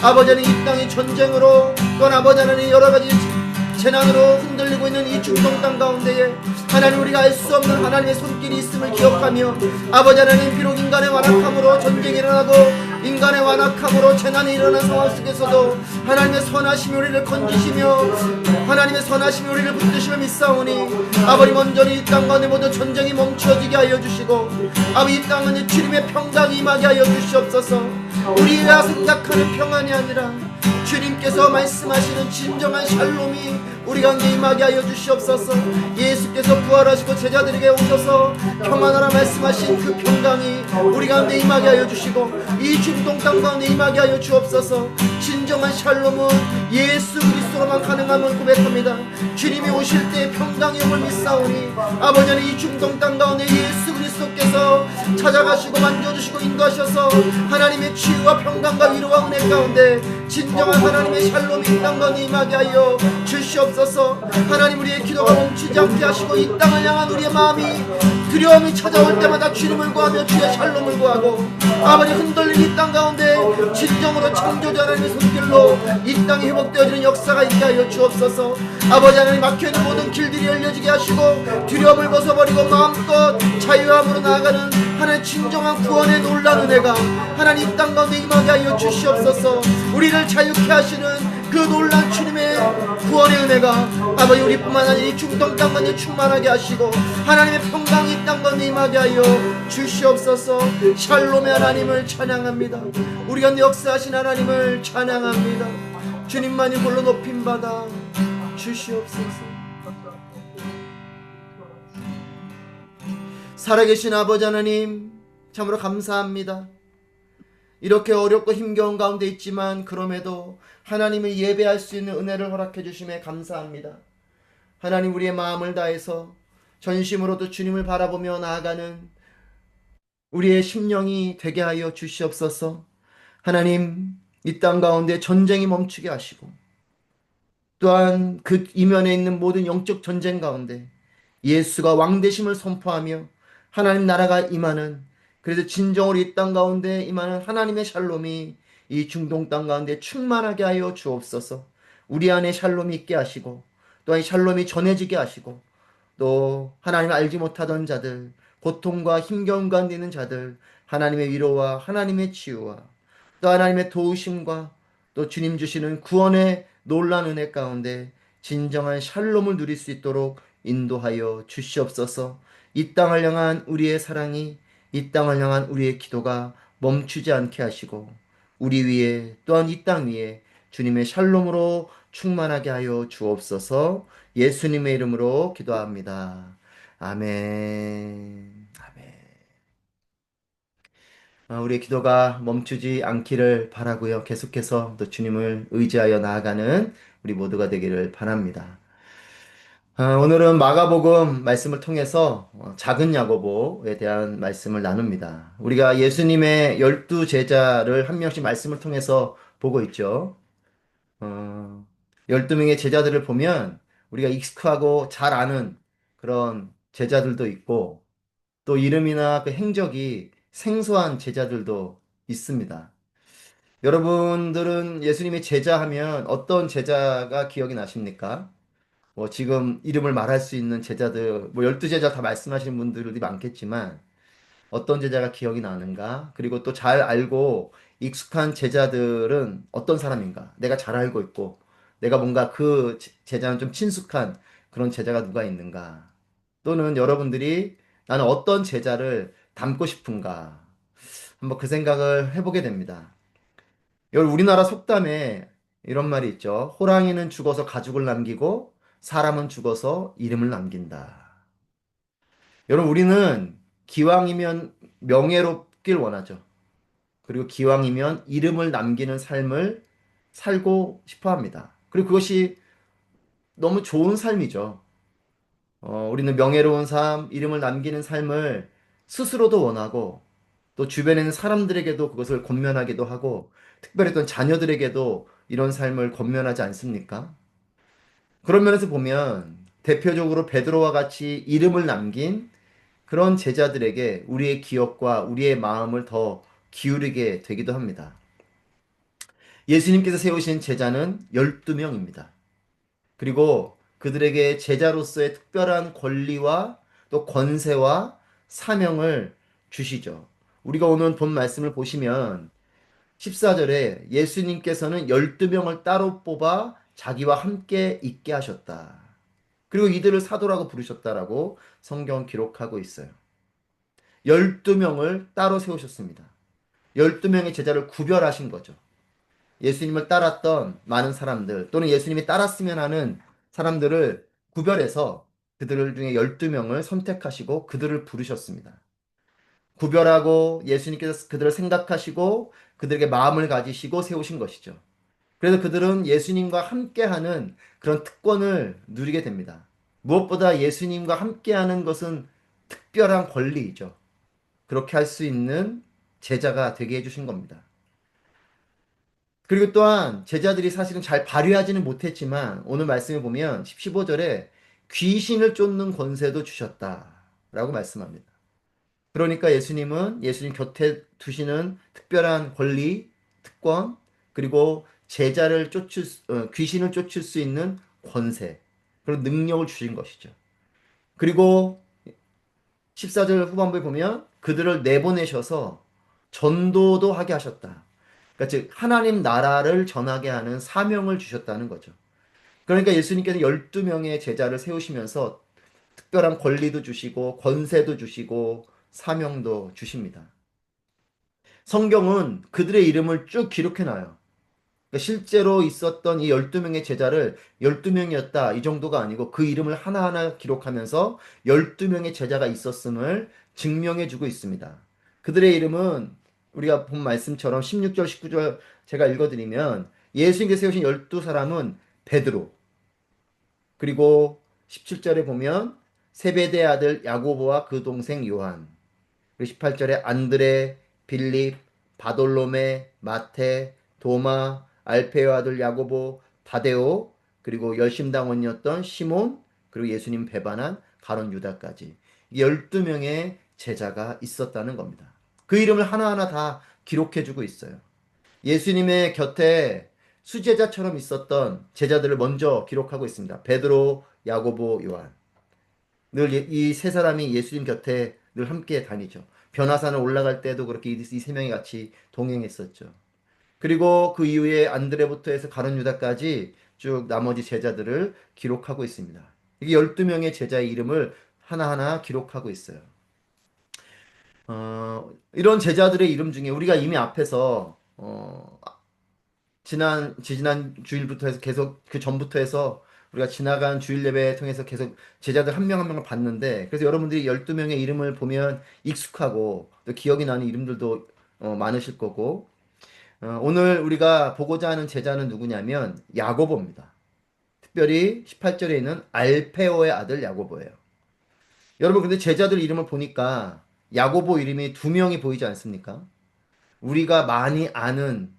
H: 아버지는 이 땅이 전쟁으로 또한 아버지 하나님 여러가지 재난으로 흔들리고 있는 이 중동 땅 가운데에 하나님 우리가 알 수 없는 하나님의 손길이 있음을 기억하며 아버지 하나님 비록 인간의 완악함으로 전쟁이 일어나고 인간의 완악함으로 재난이 일어난 상황 속에서도 하나님의 선하심이 우리를 건지시며 하나님의 선하심이 우리를 붙드시며 믿사오니 아버지 먼저는 이 땅 가운데 모든 전쟁이 멈춰지게 하여 주시고 아버지 이 땅은 주님의 평강이 임하게 하여 주시옵소서. 우리가 생각하는 평안이 아니라 주님께서 말씀하시는 진정한 샬롬이 우리 가운데 임하게 하여 주시옵소서. 예수께서 부활하시고 제자들에게 오셔서 평안하라 말씀하신 그 평강이 우리 가운데 임하게 하여 주시고 이 중동 땅 가운데 임하게 하여 주옵소서. 진정한 샬롬은 예수 그리스도로만 가능함을 고백합니다. 주님이 오실 때 평강이 옴을 믿사오니 아버지는 이 중동 땅 가운데 예수 그리스도께서 찾아가시고 만져주시고 인도하셔서 하나님의 치유와 평강과 위로와 은혜 가운데 진정한 하나님의 샬롬이 이 땅 가운데 임하게 하여 주시옵소서. 하나님 우리의 기도가 멈추지 않게 하시고 이 땅을 향한 우리의 마음이 두려움이 찾아올 때마다 주님을 구하며 주의 샬롬을 구하고 아버지 흔들린 이 땅 가운데 진정으로 창조자 하나님의 손길로 이 땅이 회복되어지는 역사가 있게 하여 주옵소서. 아버지 하나님 막혀있는 모든 길들이 열려지게 하시고 두려움을 벗어버리고 마음껏 자유함으로 나아가는 하나님 진정한 구원의 놀라운 은혜가 하나님 이 땅 가운데 임하게 하여 주시옵소서. 우리를 자유케 하시는 그 놀라운 주님의 구원의 은혜가 아버지 우리뿐만 아니라 이 중동 땅 가운데 충만하게 하시고 하나님의 평강이 이 땅 가운데 임하게 하여 주시옵소서. 샬롬의 하나님을 찬양합니다. 우리 가운데 역사하신 하나님을 찬양합니다. 주님만이 홀로 높임받아 주시옵소서. 살아계신 아버지 하나님 참으로 감사합니다. 이렇게 어렵고 힘겨운 가운데 있지만 그럼에도 하나님을 예배할 수 있는 은혜를 허락해 주심에 감사합니다. 하나님 우리의 마음을 다해서 전심으로도 주님을 바라보며 나아가는 우리의 심령이 되게 하여 주시옵소서. 하나님 이 땅 가운데 전쟁이 멈추게 하시고 또한 그 이면에 있는 모든 영적 전쟁 가운데 예수가 왕되심을 선포하며 하나님 나라가 임하는 그래서 진정으로 이 땅 가운데 임하는 하나님의 샬롬이 이 중동 땅 가운데 충만하게 하여 주옵소서. 우리 안에 샬롬이 있게 하시고 또한 이 샬롬이 전해지게 하시고 또 하나님을 알지 못하던 자들 고통과 힘겨움 가운데 있는 자들 하나님의 위로와 하나님의 치유와 또 하나님의 도우심과 또 주님 주시는 구원의 놀라운 은혜 가운데 진정한 샬롬을 누릴 수 있도록 인도하여 주시옵소서. 이 땅을 향한 우리의 사랑이 이 땅을 향한 우리의 기도가 멈추지 않게 하시고 우리 위에 또한 이 땅 위에 주님의 샬롬으로 충만하게 하여 주옵소서. 예수님의 이름으로 기도합니다. 아멘. 아멘. 우리의 기도가 멈추지 않기를 바라고요. 계속해서 또 주님을 의지하여 나아가는 우리 모두가 되기를 바랍니다. 오늘은 마가복음 말씀을 통해서 작은 야고보에 대한 말씀을 나눕니다. 우리가 예수님의 12제자를 한 명씩 말씀을 통해서 보고 있죠. 12명의 제자들을 보면 우리가 익숙하고 잘 아는 그런 제자들도 있고 또 이름이나 그 행적이 생소한 제자들도 있습니다. 여러분들은 예수님의 제자 하면 어떤 제자가 기억이 나십니까? 뭐 지금 이름을 말할 수 있는 제자들, 뭐 12제자 다 말씀하시는 분들이 많겠지만 어떤 제자가 기억이 나는가? 그리고 또 잘 알고 익숙한 제자들은 어떤 사람인가? 내가 잘 알고 있고 내가 뭔가 그 제자는 좀 친숙한 그런 제자가 누가 있는가? 또는 여러분들이 나는 어떤 제자를 닮고 싶은가? 한번 그 생각을 해보게 됩니다. 여러분, 우리나라 속담에 이런 말이 있죠. 호랑이는 죽어서 가죽을 남기고 사람은 죽어서 이름을 남긴다. 여러분, 우리는 기왕이면 명예롭길 원하죠. 그리고 기왕이면 이름을 남기는 삶을 살고 싶어 합니다. 그리고 그것이 너무 좋은 삶이죠. 우리는 명예로운 삶, 이름을 남기는 삶을 스스로도 원하고 또 주변에 있는 사람들에게도 그것을 권면하기도 하고 특별히 또 자녀들에게도 이런 삶을 권면하지 않습니까? 그런 면에서 보면 대표적으로 베드로와 같이 이름을 남긴 그런 제자들에게 우리의 기억과 우리의 마음을 더 기울이게 되기도 합니다. 예수님께서 세우신 제자는 12명입니다. 그리고 그들에게 제자로서의 특별한 권리와 또 권세와 사명을 주시죠. 우리가 오늘 본 말씀을 보시면 14절에 예수님께서는 12명을 따로 뽑아 자기와 함께 있게 하셨다. 그리고 이들을 사도라고 부르셨다라고 성경 기록하고 있어요. 12명을 따로 세우셨습니다. 12명의 제자를 구별하신 거죠. 예수님을 따랐던 많은 사람들 또는 예수님이 따랐으면 하는 사람들을 구별해서 그들 중에 12명을 선택하시고 그들을 부르셨습니다. 구별하고 예수님께서 그들을 생각하시고 그들에게 마음을 가지시고 세우신 것이죠. 그래서 그들은 예수님과 함께하는 그런 특권을 누리게 됩니다. 무엇보다 예수님과 함께하는 것은 특별한 권리이죠. 그렇게 할 수 있는 제자가 되게 해주신 겁니다. 그리고 또한 제자들이 사실은 잘 발휘하지는 못했지만 오늘 말씀에 보면 15절에 귀신을 쫓는 권세도 주셨다라고 말씀합니다. 그러니까 예수님은 예수님 곁에 두시는 특별한 권리, 특권, 그리고 귀신을 쫓을 수 있는 권세, 그런 능력을 주신 것이죠. 그리고 14절 후반부에 보면 그들을 내보내셔서 전도도 하게 하셨다. 그러니까 즉 하나님 나라를 전하게 하는 사명을 주셨다는 거죠. 그러니까 예수님께서 12명의 제자를 세우시면서 특별한 권리도 주시고 권세도 주시고 사명도 주십니다. 성경은 그들의 이름을 쭉 기록해 놔요. 그러니까 실제로 있었던 이 12명의 제자를 12명이었다 이 정도가 아니고 그 이름을 하나하나 기록하면서 12명의 제자가 있었음을 증명해 주고 있습니다. 그들의 이름은 우리가 본 말씀처럼 16절 19절 제가 읽어드리면 예수님께서 세우신 12사람은 베드로, 그리고 17절에 보면 세베대의 아들 야고보와 그 동생 요한, 그리고 18절에 안드레, 빌립, 바돌로메, 마테, 도마, 알페의 아들 야고보, 다데오, 그리고 열심당원이었던 시몬, 그리고 예수님 배반한 가룟 유다까지 12명의 제자가 있었다는 겁니다. 그 이름을 하나하나 다 기록해주고 있어요. 예수님의 곁에 수제자처럼 있었던 제자들을 먼저 기록하고 있습니다. 베드로, 야고보, 요한. 늘 이 세 사람이 예수님 곁에 늘 함께 다니죠. 변화산을 올라갈 때도 그렇게 이 세 명이 같이 동행했었죠. 그리고 그 이후에 안드레부터 해서 가룟 유다까지 쭉 나머지 제자들을 기록하고 있습니다. 이게 12명의 제자의 이름을 하나하나 기록하고 있어요. 이런 제자들의 이름 중에 우리가 이미 앞에서 지난 주일부터 해서 계속 그 전부터 해서 우리가 지나간 주일 예배 통해서 계속 제자들 한 명 한 명을 봤는데, 그래서 여러분들이 12명의 이름을 보면 익숙하고 또 기억이 나는 이름들도 많으실 거고, 오늘 우리가 보고자 하는 제자는 누구냐면 야고보입니다. 특별히 18절에 있는 알페오의 아들 야고보예요. 여러분, 근데 제자들 이름을 보니까 야고보 이름이 두 명이 보이지 않습니까? 우리가 많이 아는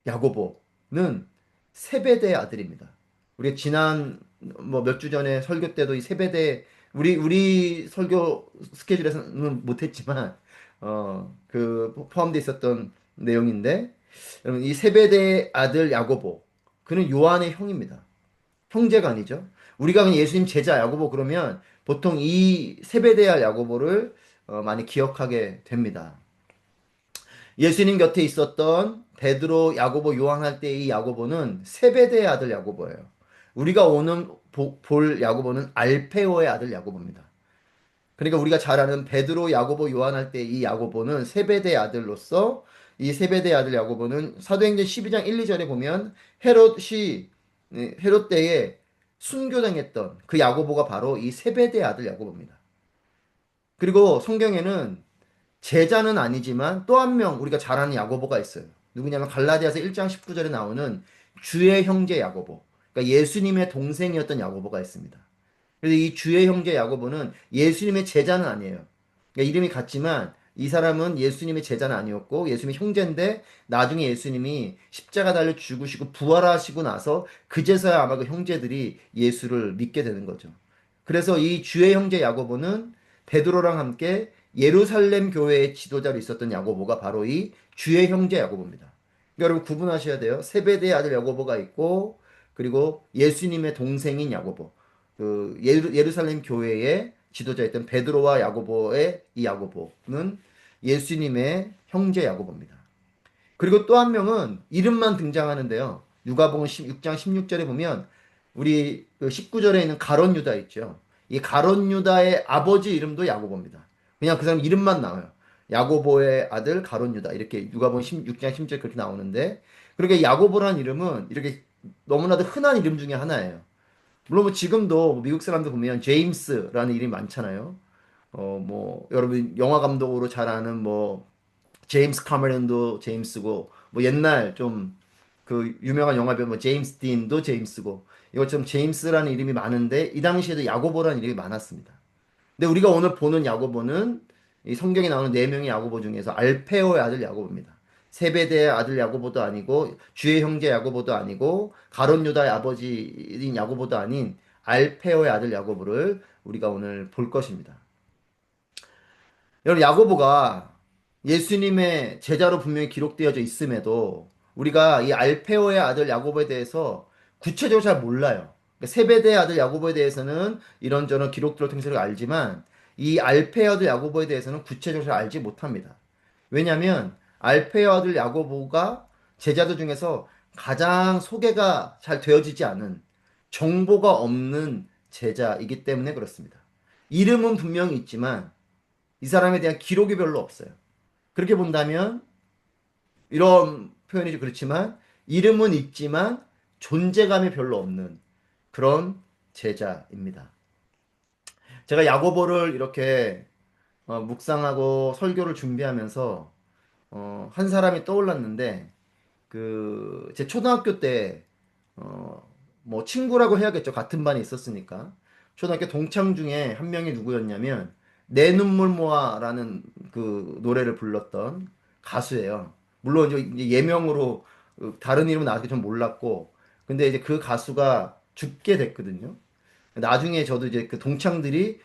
H: 야고보는 세베대의 아들입니다. 우리 지난 뭐 몇 주 전에 설교 때도 이 세베대, 우리 설교 스케줄에서는 못했지만 그 포함되어 있었던 내용인데, 여러분 이 세베대의 아들 야고보, 그는 요한의 형입니다. 형제가 아니죠. 우리가 그냥 예수님 제자 야고보 그러면 보통 이 세베대의 야고보를 많이 기억하게 됩니다. 예수님 곁에 있었던 베드로, 야고보, 요한 할 때 이 야고보는 세베대의 아들 야고보예요. 우리가 오늘 볼 야고보는 알페오의 아들 야고보입니다. 그러니까 우리가 잘 아는 베드로, 야고보, 요한 할 때 이 야고보는 세베대의 아들로서, 이 세베대의 아들 야고보는 사도행전 12장 1, 2절에 보면 헤롯 때에 순교당했던 그 야고보가 바로 이 세베대의 아들 야고보입니다. 그리고 성경에는 제자는 아니지만 또 한 명 우리가 잘 아는 야고보가 있어요. 누구냐면 갈라디아서 1장 19절에 나오는 주의 형제 야고보. 그러니까 예수님의 동생이었던 야고보가 있습니다. 그래서 이 주의 형제 야고보는 예수님의 제자는 아니에요. 그러니까 이름이 같지만 이 사람은 예수님의 제자는 아니었고 예수님의 형제인데, 나중에 예수님이 십자가 달려 죽으시고 부활하시고 나서 그제서야 아마 그 형제들이 예수를 믿게 되는 거죠. 그래서 이 주의 형제 야고보는 베드로랑 함께 예루살렘 교회의 지도자로 있었던 야고보가 바로 이 주의 형제 야고보입니다. 그러니까 여러분 구분하셔야 돼요. 세베대의 아들 야고보가 있고, 그리고 예수님의 동생인 야고보, 그 예루살렘 교회의 지도자였던 베드로와 야고보의 이 야고보는 예수님의 형제 야고보입니다. 그리고 또 한 명은 이름만 등장하는데요. 누가복음 6장 16절에 보면 우리 그 19절에 있는 가룟 유다 있죠. 이 가룟 유다의 아버지 이름도 야고보입니다. 그냥 그 사람 이름만 나와요. 야고보의 아들 가룟 유다, 이렇게 누가복음 6장 16절 그렇게 나오는데, 그렇게 야고보라는 이름은 이렇게 너무나도 흔한 이름 중에 하나예요. 물론 뭐 지금도 미국 사람들 보면 제임스라는 이름이 많잖아요. 뭐 여러분 영화 감독으로 잘 아는 뭐 제임스 카메론도 제임스고, 뭐 옛날 좀 그 유명한 영화 배우 뭐 제임스 딘도 제임스고, 이것처럼 제임스라는 이름이 많은데 이 당시에도 야고보라는 이름이 많았습니다. 근데 우리가 오늘 보는 야고보는 이 성경에 나오는 네 명의 야고보 중에서 알페오의 아들 야고보입니다. 세베대의 아들 야고보도 아니고 주의 형제 야고보도 아니고 가룟 유다의 아버지인 야고보도 아닌 알페오의 아들 야고보를 우리가 오늘 볼 것입니다. 여러분 야고보가 예수님의 제자로 분명히 기록되어져 있음에도 우리가 이 알페오의 아들 야고보에 대해서 구체적으로 잘 몰라요. 그러니까 세베대의 아들 야고보에 대해서는 이런저런 기록들을 통해서 알지만 이 알페의 아들 야고보에 대해서는 구체적으로 잘 알지 못합니다. 왜냐하면 알페의 아들 야고보가 제자들 중에서 가장 소개가 잘 되어지지 않은, 정보가 없는 제자이기 때문에 그렇습니다. 이름은 분명히 있지만 이 사람에 대한 기록이 별로 없어요. 그렇게 본다면 이런 표현이 좀 그렇지만 이름은 있지만 존재감이 별로 없는 그런 제자입니다. 제가 야고보를 이렇게 묵상하고 설교를 준비하면서 한 사람이 떠올랐는데, 제 초등학교 때 뭐 친구라고 해야겠죠. 같은 반에 있었으니까. 초등학교 동창 중에 한 명이 누구였냐면 내 눈물 모아라는 그 노래를 불렀던 가수예요. 물론 이제 예명으로 다른 이름은 아직 좀 몰랐고, 근데 이제 그 가수가 죽게 됐거든요. 나중에 저도 이제 그 동창들이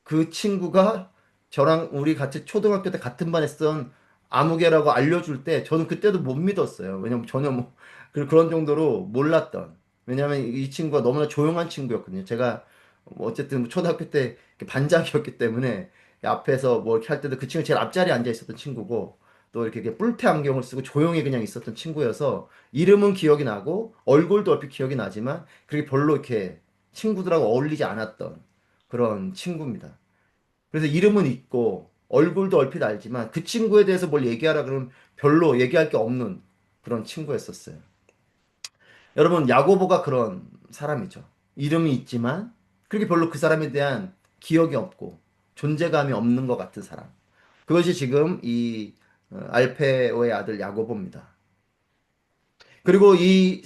H: 그 친구가 저랑 우리 같이 초등학교 때 같은 반 했던 아무개라고 알려줄 때 저는 그때도 못 믿었어요. 왜냐면 전혀 뭐 그런 정도로 몰랐던. 왜냐면 이 친구가 너무나 조용한 친구였거든요. 제가 뭐 어쨌든 초등학교 때 반장이었기 때문에 앞에서 뭐 이렇게 할 때도 그 친구 제일 앞자리에 앉아 있었던 친구고, 또 이렇게 뿔테 안경을 쓰고 조용히 그냥 있었던 친구여서 이름은 기억이 나고 얼굴도 얼핏 기억이 나지만 그렇게 별로 이렇게 친구들하고 어울리지 않았던 그런 친구입니다. 그래서 이름은 있고 얼굴도 얼핏 알지만 그 친구에 대해서 뭘 얘기하라 그러면 별로 얘기할 게 없는 그런 친구였었어요. 여러분, 야고보가 그런 사람이죠. 이름이 있지만 그렇게 별로 그 사람에 대한 기억이 없고 존재감이 없는 것 같은 사람. 그것이 지금 이 알페오의 아들 야고보입니다. 그리고 이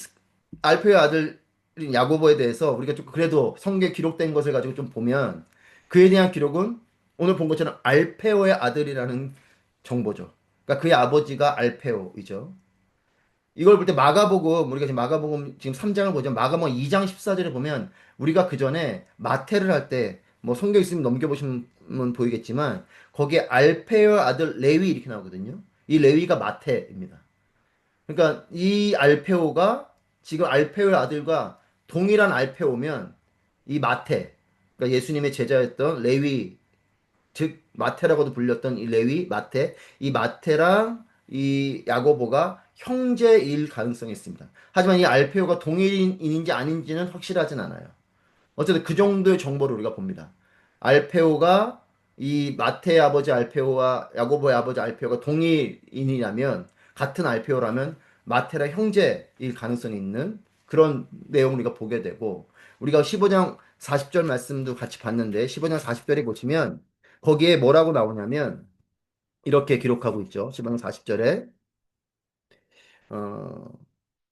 H: 알페오의 아들 야고보에 대해서 우리가 좀 그래도 성경에 기록된 것을 가지고 좀 보면 그에 대한 기록은 오늘 본 것처럼 알페오의 아들이라는 정보죠. 그러니까 그의 아버지가 알페오이죠. 이걸 볼 때 마가복음, 우리가 지금 마가복음 지금 3장을 보죠. 마가복음 2장 14절에 보면 우리가 그 전에 마태를 할 때 뭐 성경 있으면 넘겨보시면 보이겠지만 거기에 알페오의 아들 레위 이렇게 나오거든요. 이 레위가 마태입니다. 그러니까 이 알페오가 지금 알페오의 아들과 동일한 알페오면 이 마태, 그러니까 예수님의 제자였던 레위, 즉 마태라고도 불렸던 이 레위, 마태, 이 마태랑 이 야고보가 형제일 가능성이 있습니다. 하지만 이 알페오가 동일인인지 아닌지는 확실하진 않아요. 어쨌든 그 정도의 정보를 우리가 봅니다. 알페오가 이 마태의 아버지 알페오와 야고보의 아버지 알페오가 동일인이라면 같은 알페오라면 마테라 형제일 가능성이 있는 그런 내용을 우리가 보게 되고 우리가 15장 40절 말씀도 같이 봤는데 15장 40절에 보시면 거기에 뭐라고 나오냐면 이렇게 기록하고 있죠. 15장 40절에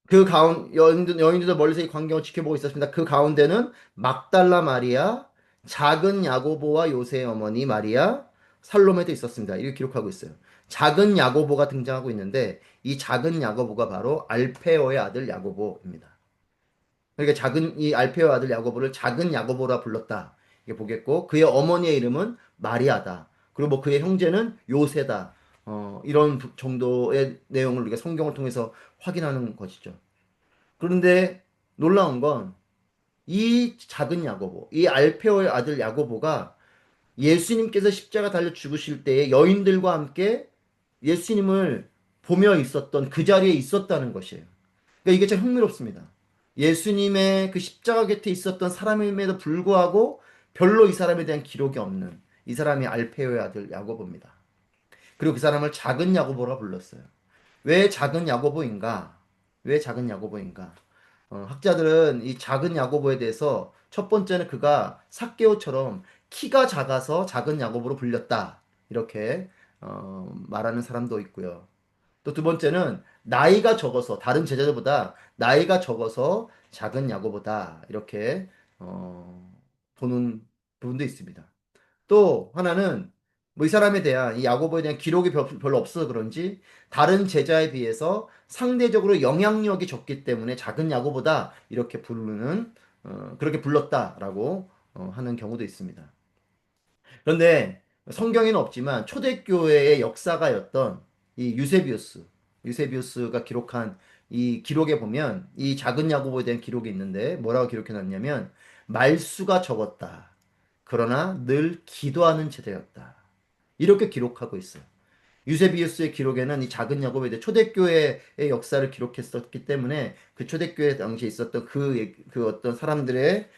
H: 그 여인들도 멀리서 이 광경을 지켜보고 있었습니다. 그 가운데는 막달라 마리아, 작은 야고보와 요새의 어머니 마리아, 살로메도 있었습니다. 이렇게 기록하고 있어요. 작은 야고보가 등장하고 있는데 이 작은 야고보가 바로 알페오의 아들 야고보입니다. 그러니까 작은 이 알페오의 아들 야고보를 작은 야고보라 불렀다. 이게 보겠고 그의 어머니의 이름은 마리아다. 그리고 뭐 그의 형제는 요새다. 이런 정도의 내용을 우리가 성경을 통해서 확인하는 것이죠. 그런데 놀라운 건 이 작은 야고보, 이 알페오의 아들 야고보가 예수님께서 십자가 달려 죽으실 때에 여인들과 함께 예수님을 보며 있었던 그 자리에 있었다는 것이에요. 그러니까 이게 참 흥미롭습니다. 예수님의 그 십자가 곁에 있었던 사람임에도 불구하고 별로 이 사람에 대한 기록이 없는 이 사람이 알페오의 아들 야고보입니다. 그리고 그 사람을 작은 야고보라 불렀어요. 왜 작은 야고보인가? 왜 작은 야고보인가? 학자들은 이 작은 야고보에 대해서 첫 번째는 그가 삭개오처럼 키가 작아서 작은 야고보로 불렸다. 이렇게 말하는 사람도 있고요. 또 두 번째는 나이가 적어서 다른 제자들보다 나이가 적어서 작은 야고보다 이렇게 보는 부분도 있습니다. 또 하나는 뭐 이 사람에 대한 이 야고보에 대한 기록이 별로 없어서 그런지 다른 제자에 비해서 상대적으로 영향력이 적기 때문에 작은 야고보다 이렇게 부르는 그렇게 불렀다라고 하는 경우도 있습니다. 그런데 성경에는 없지만 초대교회의 역사가였던 이 유세비우스가 기록한 이 기록에 보면 이 작은 야고보에 대한 기록이 있는데 뭐라고 기록해 놨냐면 말수가 적었다. 그러나 늘 기도하는 제자였다. 이렇게 기록하고 있어요. 유세비우스의 기록에는 이 작은 야고보에 대해 초대교회의 역사를 기록했었기 때문에 그 초대교회 당시에 있었던 그 어떤 사람들의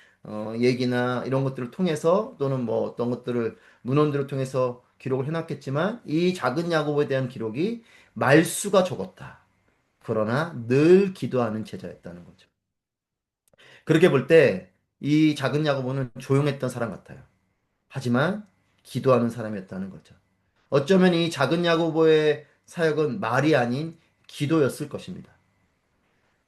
H: 얘기나 이런 것들을 통해서 또는 뭐 어떤 것들을 문헌들을 통해서 기록을 해놨겠지만 이 작은 야고보에 대한 기록이 말수가 적었다. 그러나 늘 기도하는 제자였다는 거죠. 그렇게 볼 때 이 작은 야고보는 조용했던 사람 같아요. 하지만 기도하는 사람이었다는 거죠. 어쩌면 이 작은 야고보의 사역은 말이 아닌 기도였을 것입니다.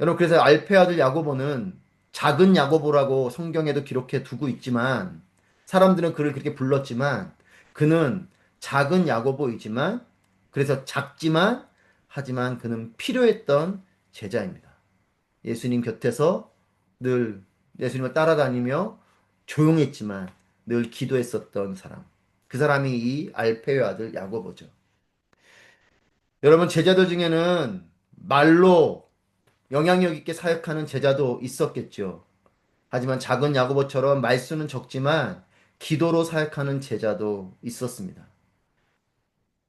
H: 여러분, 그래서 알페 아들 야고보는 작은 야고보라고 성경에도 기록해 두고 있지만 사람들은 그를 그렇게 불렀지만 그는 작은 야고보이지만 그래서 작지만 하지만 그는 필요했던 제자입니다. 예수님 곁에서 늘 예수님을 따라다니며 조용했지만 늘 기도했었던 사람. 그 사람이 이 알페의 아들 야고보죠. 여러분, 제자들 중에는 말로 영향력 있게 사역하는 제자도 있었겠죠. 하지만 작은 야고보처럼 말수는 적지만 기도로 사역하는 제자도 있었습니다.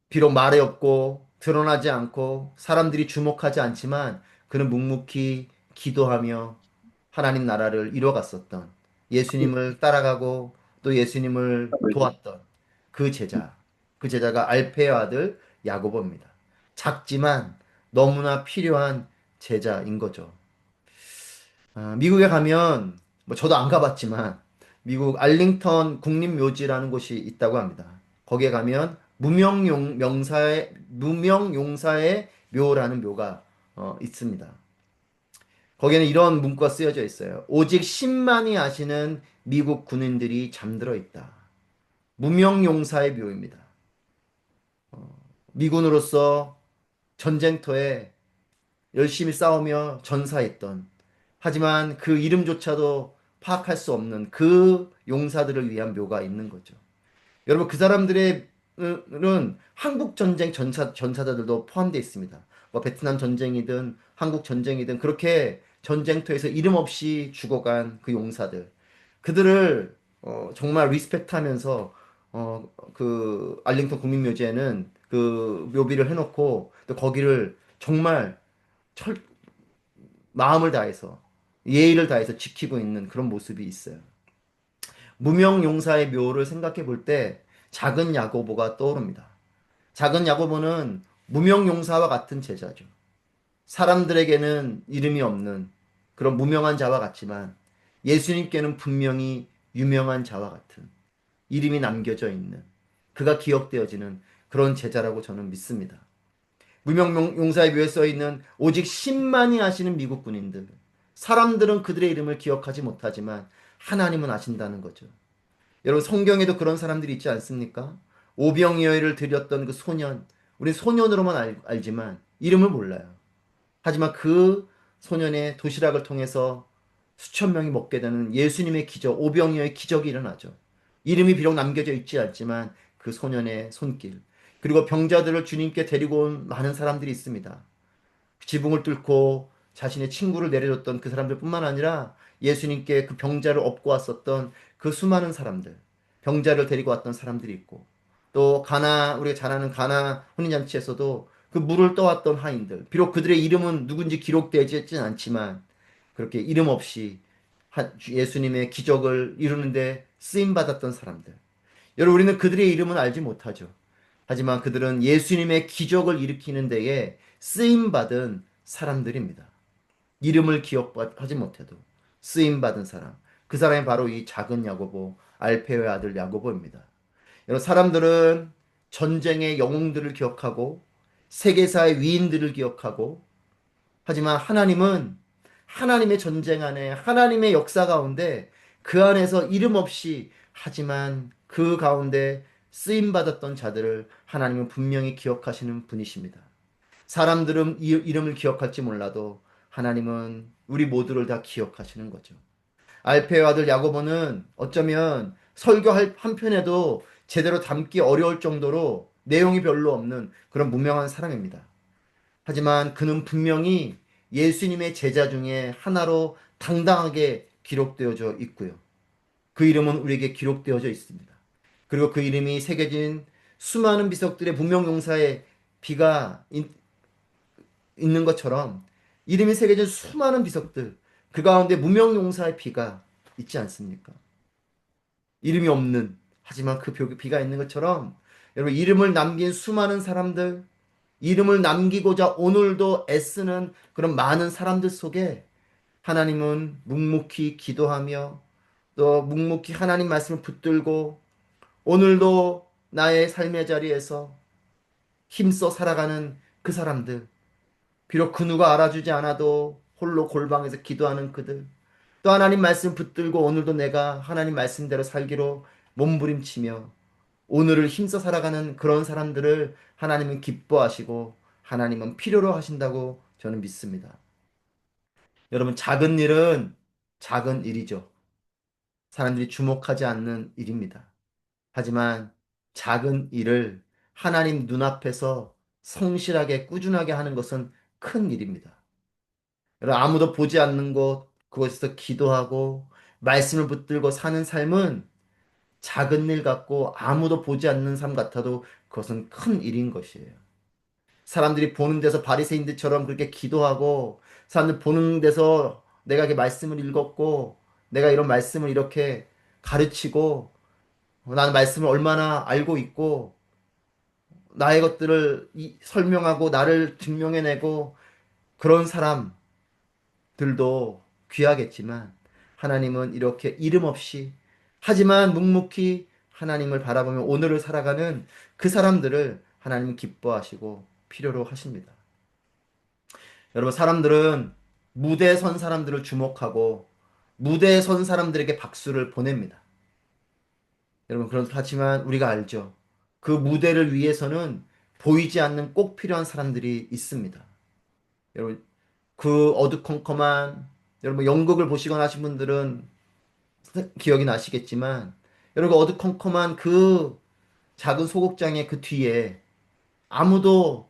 H: 비록 말이 없고 드러나지 않고 사람들이 주목하지 않지만 그는 묵묵히 기도하며 하나님 나라를 이뤄갔었던 예수님을 따라가고 또 예수님을 도왔던 그 제자, 그 제자가 알페의 아들 야고보입니다. 작지만 너무나 필요한 제자인 거죠. 미국에 가면 뭐 저도 안 가봤지만 미국 알링턴 국립묘지라는 곳이 있다고 합니다. 거기에 가면 무명용사의 묘라는 묘가 있습니다. 거기에는 이런 문구가 쓰여져 있어요. 오직 10만이 아시는 미국 군인들이 잠들어 있다. 무명용사의 묘입니다. 미군으로서 전쟁터에 열심히 싸우며 전사했던, 하지만 그 이름조차도 파악할 수 없는 그 용사들을 위한 묘가 있는 거죠. 여러분, 그 사람들의 은 한국 전쟁 전사자들도 포함되어 있습니다. 뭐 베트남 전쟁이든 한국 전쟁이든 그렇게 전쟁터에서 이름 없이 죽어간 그 용사들, 그들을 정말 리스펙트하면서 그 알링턴 국민묘지에는 그 묘비를 해놓고 또 거기를 정말 철 마음을 다해서 예의를 다해서 지키고 있는 그런 모습이 있어요. 무명용사의 묘를 생각해 볼 때 작은 야고보가 떠오릅니다. 작은 야고보는 무명용사와 같은 제자죠. 사람들에게는 이름이 없는 그런 무명한 자와 같지만 예수님께는 분명히 유명한 자와 같은 이름이 남겨져 있는, 그가 기억되어지는 그런 제자라고 저는 믿습니다. 무명용사의 묘에 써 있는 오직 10만이 아시는 미국 군인들, 사람들은 그들의 이름을 기억하지 못하지만 하나님은 아신다는 거죠. 여러분, 성경에도 그런 사람들이 있지 않습니까? 오병이어를 드렸던 그 소년, 우리 소년으로만 알지만 이름을 몰라요. 하지만 그 소년의 도시락을 통해서 수천 명이 먹게 되는 예수님의 기적, 오병이어의 기적이 일어나죠. 이름이 비록 남겨져 있지 않지만 그 소년의 손길, 그리고 병자들을 주님께 데리고 온 많은 사람들이 있습니다. 지붕을 뚫고 자신의 친구를 내려줬던 그 사람들뿐만 아니라 예수님께 그 병자를 업고 왔었던 그 수많은 사람들, 병자를 데리고 왔던 사람들이 있고, 또 우리가 잘 아는 가나 혼인잔치에서도 그 물을 떠왔던 하인들, 비록 그들의 이름은 누군지 기록되지 않지만 그렇게 이름 없이 예수님의 기적을 이루는데 쓰임받았던 사람들. 여러분, 우리는 그들의 이름은 알지 못하죠. 하지만 그들은 예수님의 기적을 일으키는 데에 쓰임받은 사람들입니다. 이름을 기억하지 못해도 쓰임받은 사람. 그 사람이 바로 이 작은 야고보, 알페의 아들 야고보입니다. 여러분, 사람들은 전쟁의 영웅들을 기억하고 세계사의 위인들을 기억하고, 하지만 하나님은 하나님의 전쟁 안에, 하나님의 역사 가운데, 그 안에서 이름 없이 하지만 그 가운데 쓰임받았던 자들을 하나님은 분명히 기억하시는 분이십니다. 사람들은 이름을 기억할지 몰라도 하나님은 우리 모두를 다 기억하시는 거죠. 알페의 아들 야고보는 어쩌면 설교할 한편에도 제대로 담기 어려울 정도로 내용이 별로 없는 그런 무명한 사람입니다. 하지만 그는 분명히 예수님의 제자 중에 하나로 당당하게 기록되어져 있고요. 그 이름은 우리에게 기록되어져 있습니다. 그리고 그 이름이 새겨진 수많은 비석들의 무명용사의 비가 있는 것처럼 이름이 새겨진 수많은 비석들, 그 가운데 무명용사의 비가 있지 않습니까? 이름이 없는, 하지만 그 비가 있는 것처럼 여러분, 이름을 남긴 수많은 사람들, 이름을 남기고자 오늘도 애쓰는 그런 많은 사람들 속에 하나님은 묵묵히 기도하며 또 묵묵히 하나님 말씀을 붙들고 오늘도 나의 삶의 자리에서 힘써 살아가는 그 사람들, 비록 그 누가 알아주지 않아도 홀로 골방에서 기도하는 그들, 또 하나님 말씀 붙들고 오늘도 내가 하나님 말씀대로 살기로 몸부림치며 오늘을 힘써 살아가는 그런 사람들을 하나님은 기뻐하시고 하나님은 필요로 하신다고 저는 믿습니다. 여러분, 작은 일은 작은 일이죠. 사람들이 주목하지 않는 일입니다. 하지만 작은 일을 하나님 눈앞에서 성실하게 꾸준하게 하는 것은 큰 일입니다. 여러분, 아무도 보지 않는 곳, 그곳에서 기도하고 말씀을 붙들고 사는 삶은 작은 일 같고 아무도 보지 않는 삶 같아도 그것은 큰 일인 것이에요. 사람들이 보는 데서 바리새인들처럼 그렇게 기도하고 사람들 보는 데서 내가 이렇게 말씀을 읽었고 내가 이런 말씀을 이렇게 가르치고 나는 말씀을 얼마나 알고 있고 나의 것들을 설명하고 나를 증명해내고 그런 사람들도 귀하겠지만 하나님은 이렇게 이름 없이 하지만 묵묵히 하나님을 바라보며 오늘을 살아가는 그 사람들을 하나님 기뻐하시고 필요로 하십니다. 여러분, 사람들은 무대에 선 사람들을 주목하고 무대에 선 사람들에게 박수를 보냅니다. 여러분, 그렇지만 우리가 알죠. 그 무대를 위해서는 보이지 않는 꼭 필요한 사람들이 있습니다. 여러분, 그 어두컴컴한, 여러분 연극을 보시거나 하신 분들은 기억이 나시겠지만, 여러분 어두컴컴한 그 작은 소극장의 그 뒤에 아무도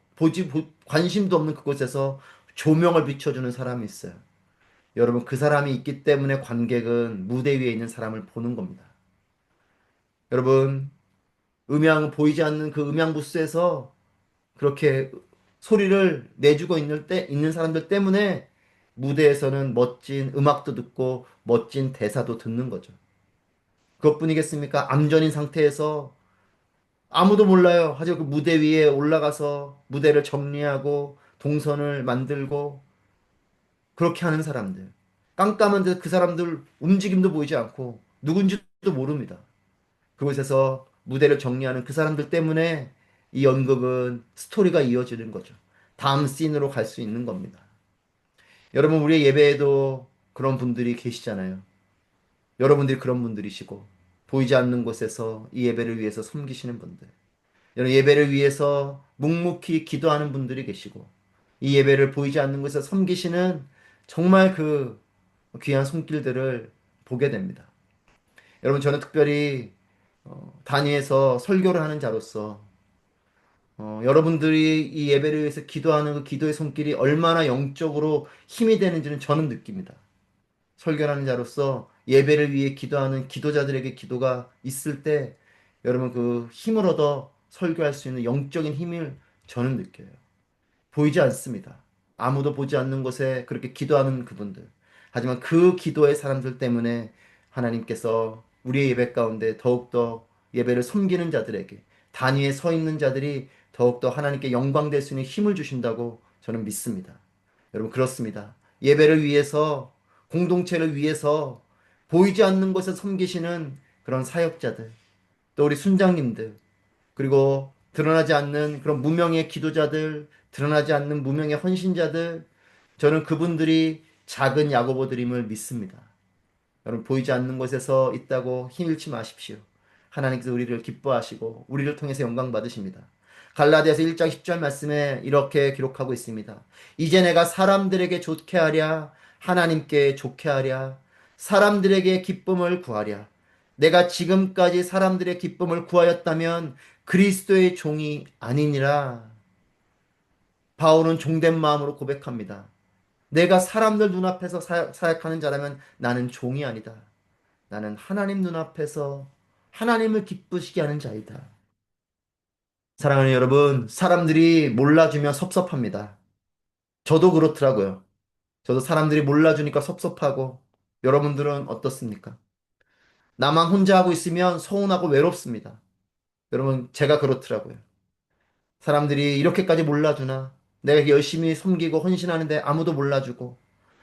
H: 관심도 없는 그곳에서 조명을 비춰주는 사람이 있어요. 여러분, 그 사람이 있기 때문에 관객은 무대 위에 있는 사람을 보는 겁니다. 여러분, 보이지 않는 그 음향 부스에서 그렇게 소리를 내주고 있는 사람들 때문에 무대에서는 멋진 음악도 듣고 멋진 대사도 듣는 거죠. 그것뿐이겠습니까? 암전인 상태에서 아무도 몰라요. 하지만 그 무대 위에 올라가서 무대를 정리하고 동선을 만들고 그렇게 하는 사람들. 깜깜한데 그 사람들 움직임도 보이지 않고 누군지도 모릅니다. 그곳에서 무대를 정리하는 그 사람들 때문에 이 연극은 스토리가 이어지는 거죠. 다음 씬으로 갈 수 있는 겁니다. 여러분, 우리의 예배에도 그런 분들이 계시잖아요. 여러분들이 그런 분들이시고 보이지 않는 곳에서 이 예배를 위해서 섬기시는 분들, 여러분 예배를 위해서 묵묵히 기도하는 분들이 계시고 이 예배를 보이지 않는 곳에서 섬기시는 정말 그 귀한 손길들을 보게 됩니다. 여러분, 저는 특별히 단위에서 설교를 하는 자로서 여러분들이 이 예배를 위해서 기도하는 그 기도의 손길이 얼마나 영적으로 힘이 되는지는 저는 느낍니다. 설교하는 자로서 예배를 위해 기도하는 기도자들에게 기도가 있을 때 여러분 그 힘을 얻어 설교할 수 있는 영적인 힘을 저는 느껴요. 보이지 않습니다. 아무도 보지 않는 곳에 그렇게 기도하는 그분들. 하지만 그 기도의 사람들 때문에 하나님께서 우리의 예배 가운데 더욱더 예배를 섬기는 자들에게 단위에 서 있는 자들이 더욱더 하나님께 영광될 수 있는 힘을 주신다고 저는 믿습니다. 여러분, 그렇습니다. 예배를 위해서, 공동체를 위해서 보이지 않는 곳에 섬기시는 그런 사역자들, 또 우리 순장님들, 그리고 드러나지 않는 그런 무명의 기도자들, 드러나지 않는 무명의 헌신자들, 저는 그분들이 작은 야고보들임을 믿습니다. 여러분, 보이지 않는 곳에서 있다고 힘 잃지 마십시오. 하나님께서 우리를 기뻐하시고 우리를 통해서 영광 받으십니다. 갈라디아서 1장 10절 말씀에 이렇게 기록하고 있습니다. 이제 내가 사람들에게 좋게 하랴, 하나님께 좋게 하랴, 사람들에게 기쁨을 구하랴. 내가 지금까지 사람들의 기쁨을 구하였다면 그리스도의 종이 아니니라. 바울은 종된 마음으로 고백합니다. 내가 사람들 눈앞에서 사역하는 자라면 나는 종이 아니다. 나는 하나님 눈앞에서 하나님을 기쁘시게 하는 자이다. 사랑하는 여러분, 사람들이 몰라주면 섭섭합니다. 저도 그렇더라고요. 저도 사람들이 몰라주니까 섭섭하고, 여러분들은 어떻습니까? 나만 혼자 하고 있으면 서운하고 외롭습니다. 여러분, 제가 그렇더라고요. 사람들이 이렇게까지 몰라주나? 내가 열심히 섬기고 헌신하는데 아무도 몰라주고,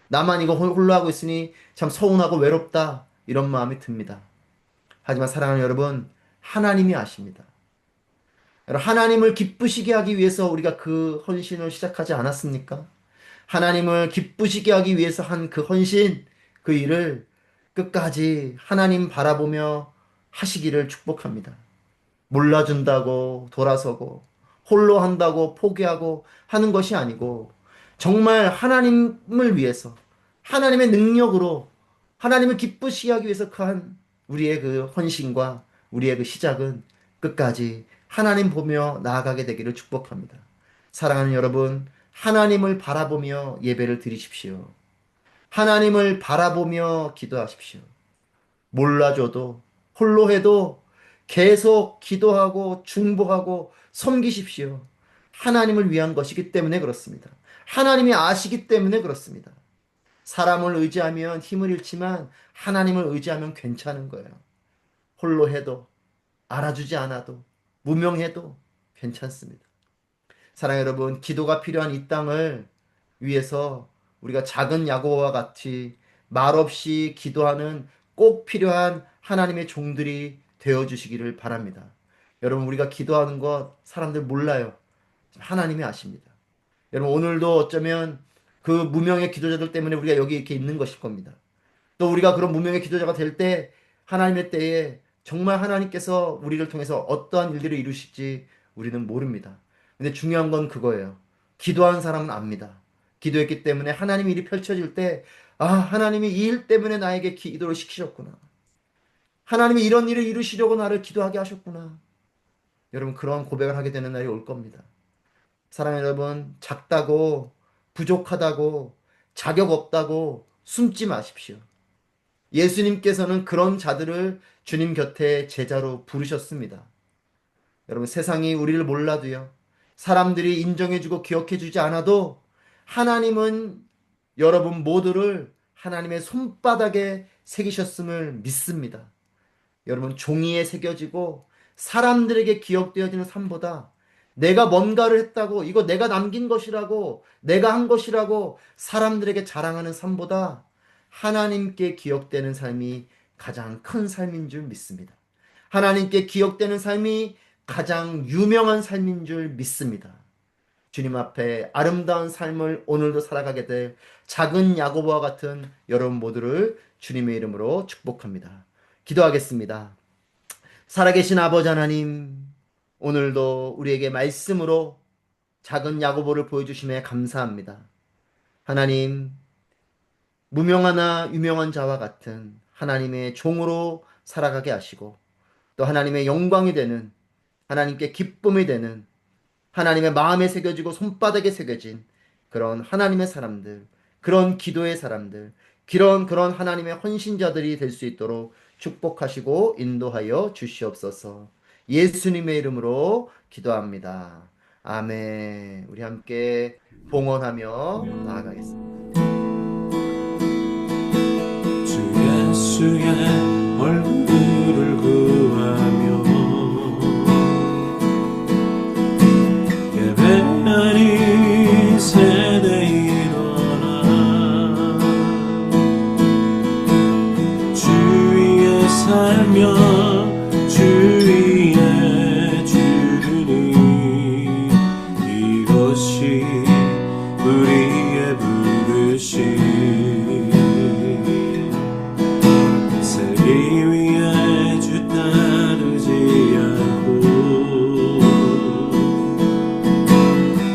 H: 나만 이거 홀로 하고 있으니 참 서운하고 외롭다. 이런 마음이 듭니다. 하지만 사랑하는 여러분, 하나님이 아십니다. 여러분, 하나님을 기쁘시게 하기 위해서 우리가 그 헌신을 시작하지 않았습니까? 하나님을 기쁘시게 하기 위해서 한 그 헌신, 그 일을 끝까지 하나님 바라보며 하시기를 축복합니다. 몰라준다고 돌아서고 홀로 한다고 포기하고 하는 것이 아니고 정말 하나님을 위해서 하나님의 능력으로 하나님을 기쁘시게 하기 위해서 한 우리의 그 헌신과 우리의 그 시작은 끝까지 하나님 보며 나아가게 되기를 축복합니다. 사랑하는 여러분, 하나님을 바라보며 예배를 드리십시오. 하나님을 바라보며 기도하십시오. 몰라줘도 홀로 해도 계속 기도하고 중보하고 섬기십시오. 하나님을 위한 것이기 때문에 그렇습니다. 하나님이 아시기 때문에 그렇습니다. 사람을 의지하면 힘을 잃지만 하나님을 의지하면 괜찮은 거예요. 홀로 해도 알아주지 않아도 무명해도 괜찮습니다. 사랑하는 여러분, 기도가 필요한 이 땅을 위해서 우리가 작은 야고보와 같이 말없이 기도하는 꼭 필요한 하나님의 종들이 되어 주시기를 바랍니다. 여러분, 우리가 기도하는 것 사람들 몰라요. 하나님이 아십니다. 여러분, 오늘도 어쩌면 그 무명의 기도자들 때문에 우리가 여기 이렇게 있는 것일 겁니다. 또 우리가 그런 무명의 기도자가 될 때 하나님의 때에 정말 하나님께서 우리를 통해서 어떠한 일들을 이루실지 우리는 모릅니다. 근데 중요한 건 그거예요. 기도한 사람은 압니다. 기도했기 때문에 하나님의 일이 펼쳐질 때, 아, 하나님이 이 일 때문에 나에게 기도를 시키셨구나. 하나님이 이런 일을 이루시려고 나를 기도하게 하셨구나. 여러분, 그런 고백을 하게 되는 날이 올 겁니다. 사랑하는 여러분, 작다고, 부족하다고, 자격 없다고 숨지 마십시오. 예수님께서는 그런 자들을 주님 곁에 제자로 부르셨습니다. 여러분, 세상이 우리를 몰라도요, 사람들이 인정해주고 기억해주지 않아도 하나님은 여러분 모두를 하나님의 손바닥에 새기셨음을 믿습니다. 여러분, 종이에 새겨지고 사람들에게 기억되어지는 삶보다 내가 뭔가를 했다고, 이거 내가 남긴 것이라고, 내가 한 것이라고 사람들에게 자랑하는 삶보다 하나님께 기억되는 삶이 가장 큰 삶인 줄 믿습니다. 하나님께 기억되는 삶이 가장 유명한 삶인 줄 믿습니다. 주님 앞에 아름다운 삶을 오늘도 살아가게 될 작은 야고보와 같은 여러분 모두를 주님의 이름으로 축복합니다. 기도하겠습니다. 살아계신 아버지 하나님, 오늘도 우리에게 말씀으로 작은 야고보를 보여주심에 감사합니다. 하나님, 무명하나 유명한 자와 같은 하나님의 종으로 살아가게 하시고, 또 하나님의 영광이 되는, 하나님께 기쁨이 되는, 하나님의 마음에 새겨지고 손바닥에 새겨진 그런 하나님의 사람들, 그런 기도의 사람들, 그런 하나님의 헌신자들이 될 수 있도록 축복하시고 인도하여 주시옵소서. 예수님의 이름으로 기도합니다. 아멘. 우리 함께 봉헌하며 나아가겠습니다.
A: 주 예수의 얼굴을 구하며 예배하는 세대 일어나 주 위에 살며 주 위에 주르니 이것이 우리의 부르심. 살기 위해 주 따르지 않고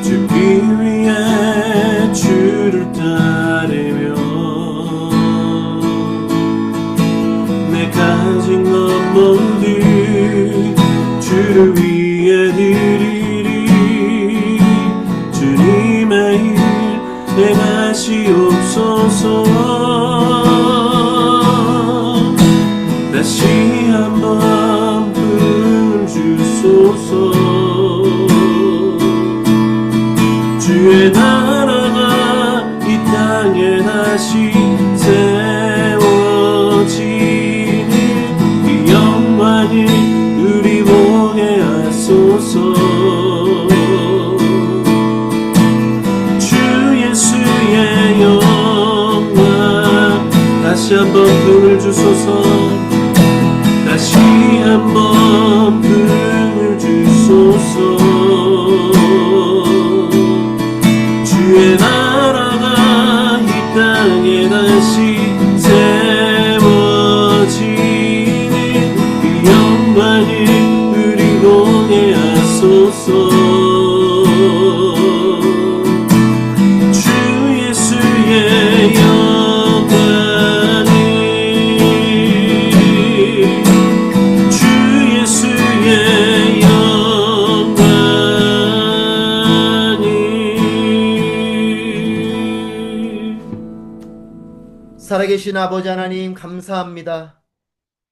A: 죽기 위해 주를 따르며 내 가진 것 모두 주를 위해 드리리. 주님의 일 행하시옵소서. 다시 한번 부을 주소서. 주의 나라가 이 땅에 다시 세워지는 이 영광을 우리 보게 하소서. 주 예수의 영광 다시 한번 부을 주소서. 다시 한번 부을 주소서. 주의 나라가 이 땅에 다시 세워지는 그 영광을 우리 보게 하소서. 주 예수의 영광을 주 예수의
H: 살아계신 아버지 하나님, 감사합니다.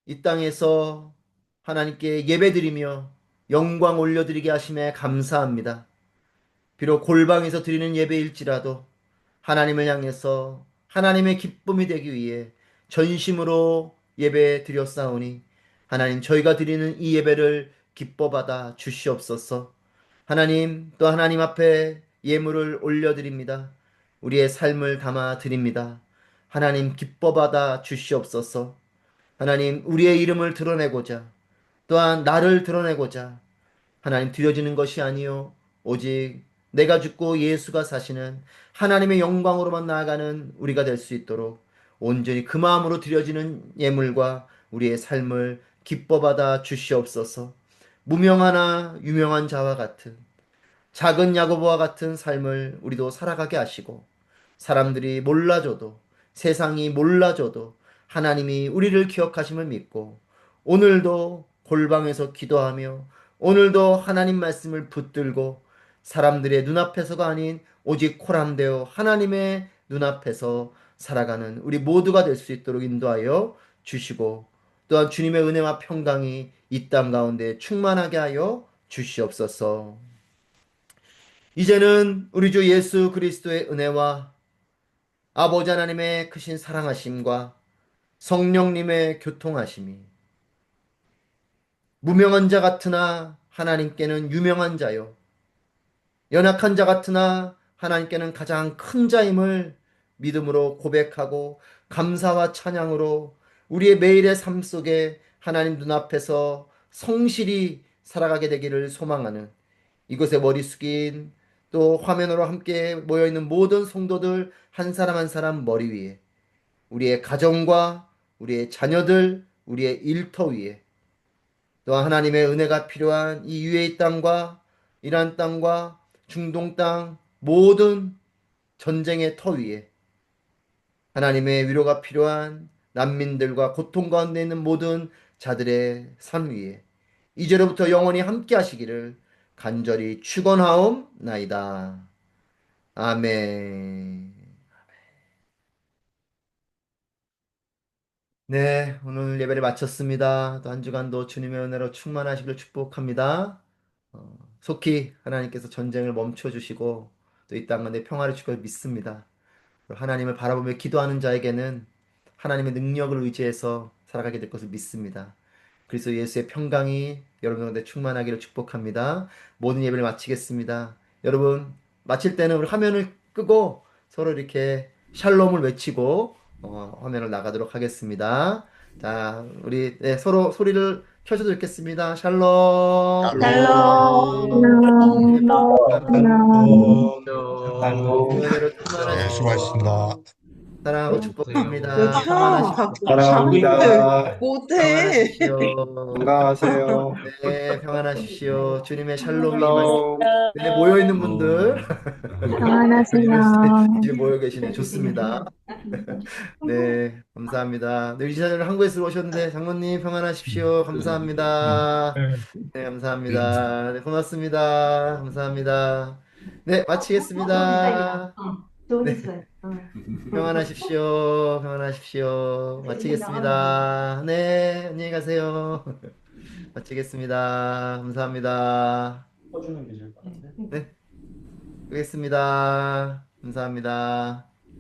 H: 이 땅에서 하나님께 예배드리며 영광 올려드리게 하심에 감사합니다. 비록 골방에서 드리는 예배일지라도 하나님을 향해서 하나님의 기쁨이 되기 위해 전심으로 예배 드렸사오니 하나님, 저희가 드리는 이 예배를 기뻐 받아 주시옵소서. 하나님, 또 하나님 앞에 예물을 올려드립니다. 우리의 삶을 담아 드립니다. 하나님 기뻐 받아 주시옵소서. 하나님, 우리의 이름을 드러내고자, 또한 나를 드러내고자 하나님 드려지는 것이 아니요 오직 내가 죽고 예수가 사시는 하나님의 영광으로만 나아가는 우리가 될 수 있도록 온전히 그 마음으로 드려지는 예물과 우리의 삶을 기뻐 받아 주시옵소서. 무명하나 유명한 자와 같은 작은 야고보와 같은 삶을 우리도 살아가게 하시고, 사람들이 몰라줘도, 세상이 몰라줘도 하나님이 우리를 기억하심을 믿고 오늘도 골방에서 기도하며 오늘도 하나님 말씀을 붙들고 사람들의 눈앞에서가 아닌 오직 코람되어 하나님의 눈앞에서 살아가는 우리 모두가 될 수 있도록 인도하여 주시고, 또한 주님의 은혜와 평강이 이 땅 가운데 충만하게 하여 주시옵소서. 이제는 우리 주 예수 그리스도의 은혜와 아버지 하나님의 크신 사랑하심과 성령님의 교통하심이 무명한 자 같으나 하나님께는 유명한 자요, 연약한 자 같으나 하나님께는 가장 큰 자임을 믿음으로 고백하고 감사와 찬양으로 우리의 매일의 삶 속에 하나님 눈앞에서 성실히 살아가게 되기를 소망하는, 이곳에 머리 숙인 또 화면으로 함께 모여있는 모든 성도들 한 사람 한 사람 머리 위에, 우리의 가정과 우리의 자녀들, 우리의 일터 위에, 또한 하나님의 은혜가 필요한 이 UAE 땅과 이란 땅과 중동 땅 모든 전쟁의 터 위에, 하나님의 위로가 필요한 난민들과 고통 가운데 있는 모든 자들의 삶 위에 이제로부터 영원히 함께 하시기를 간절히 축원하옵나이다. 아멘. 네, 오늘 예배를 마쳤습니다. 또 한 주간도 주님의 은혜로 충만하시기를 축복합니다. 속히 하나님께서 전쟁을 멈춰주시고 또 이 땅 가운데 평화를 주실 걸 믿습니다. 하나님을 바라보며 기도하는 자에게는 하나님의 능력을 의지해서 살아가게 될 것을 믿습니다. 그리스도 예수의 평강이 여러분 가운데 충만하기를 축복합니다. 모든 예배를 마치겠습니다. 여러분, 마칠 때는 우리 화면을 끄고 서로 이렇게 샬롬을 외치고 화면을 나가도록 하겠습니다. 자, 우리 서로 소리를 켜줘도 좋겠습니다. 샬롬. 주님의 평강이 은혜로 충만하시고 사랑하고 축복합니다.
I: 사랑합니다.
H: 평안하십시오.
I: 건강하세요.
H: 네, 평안하십시오. 주님의 샬롬이 네, 모여 있는 분들 지금 모여 계시네. 좋습니다. 네, 감사합니다. 네, 이사장님 한국에서 오셨는데 장로님 평안하십시오. 감사합니다. 네, 감사합니다. 네, 고맙습니다. 감사합니다. 네, 마치겠습니다. 네. 평안하십시오. 평안하십시오. 마치겠습니다. 네, 안녕히 가세요. 마치겠습니다. 감사합니다. 네, 끄겠습니다. 감사합니다.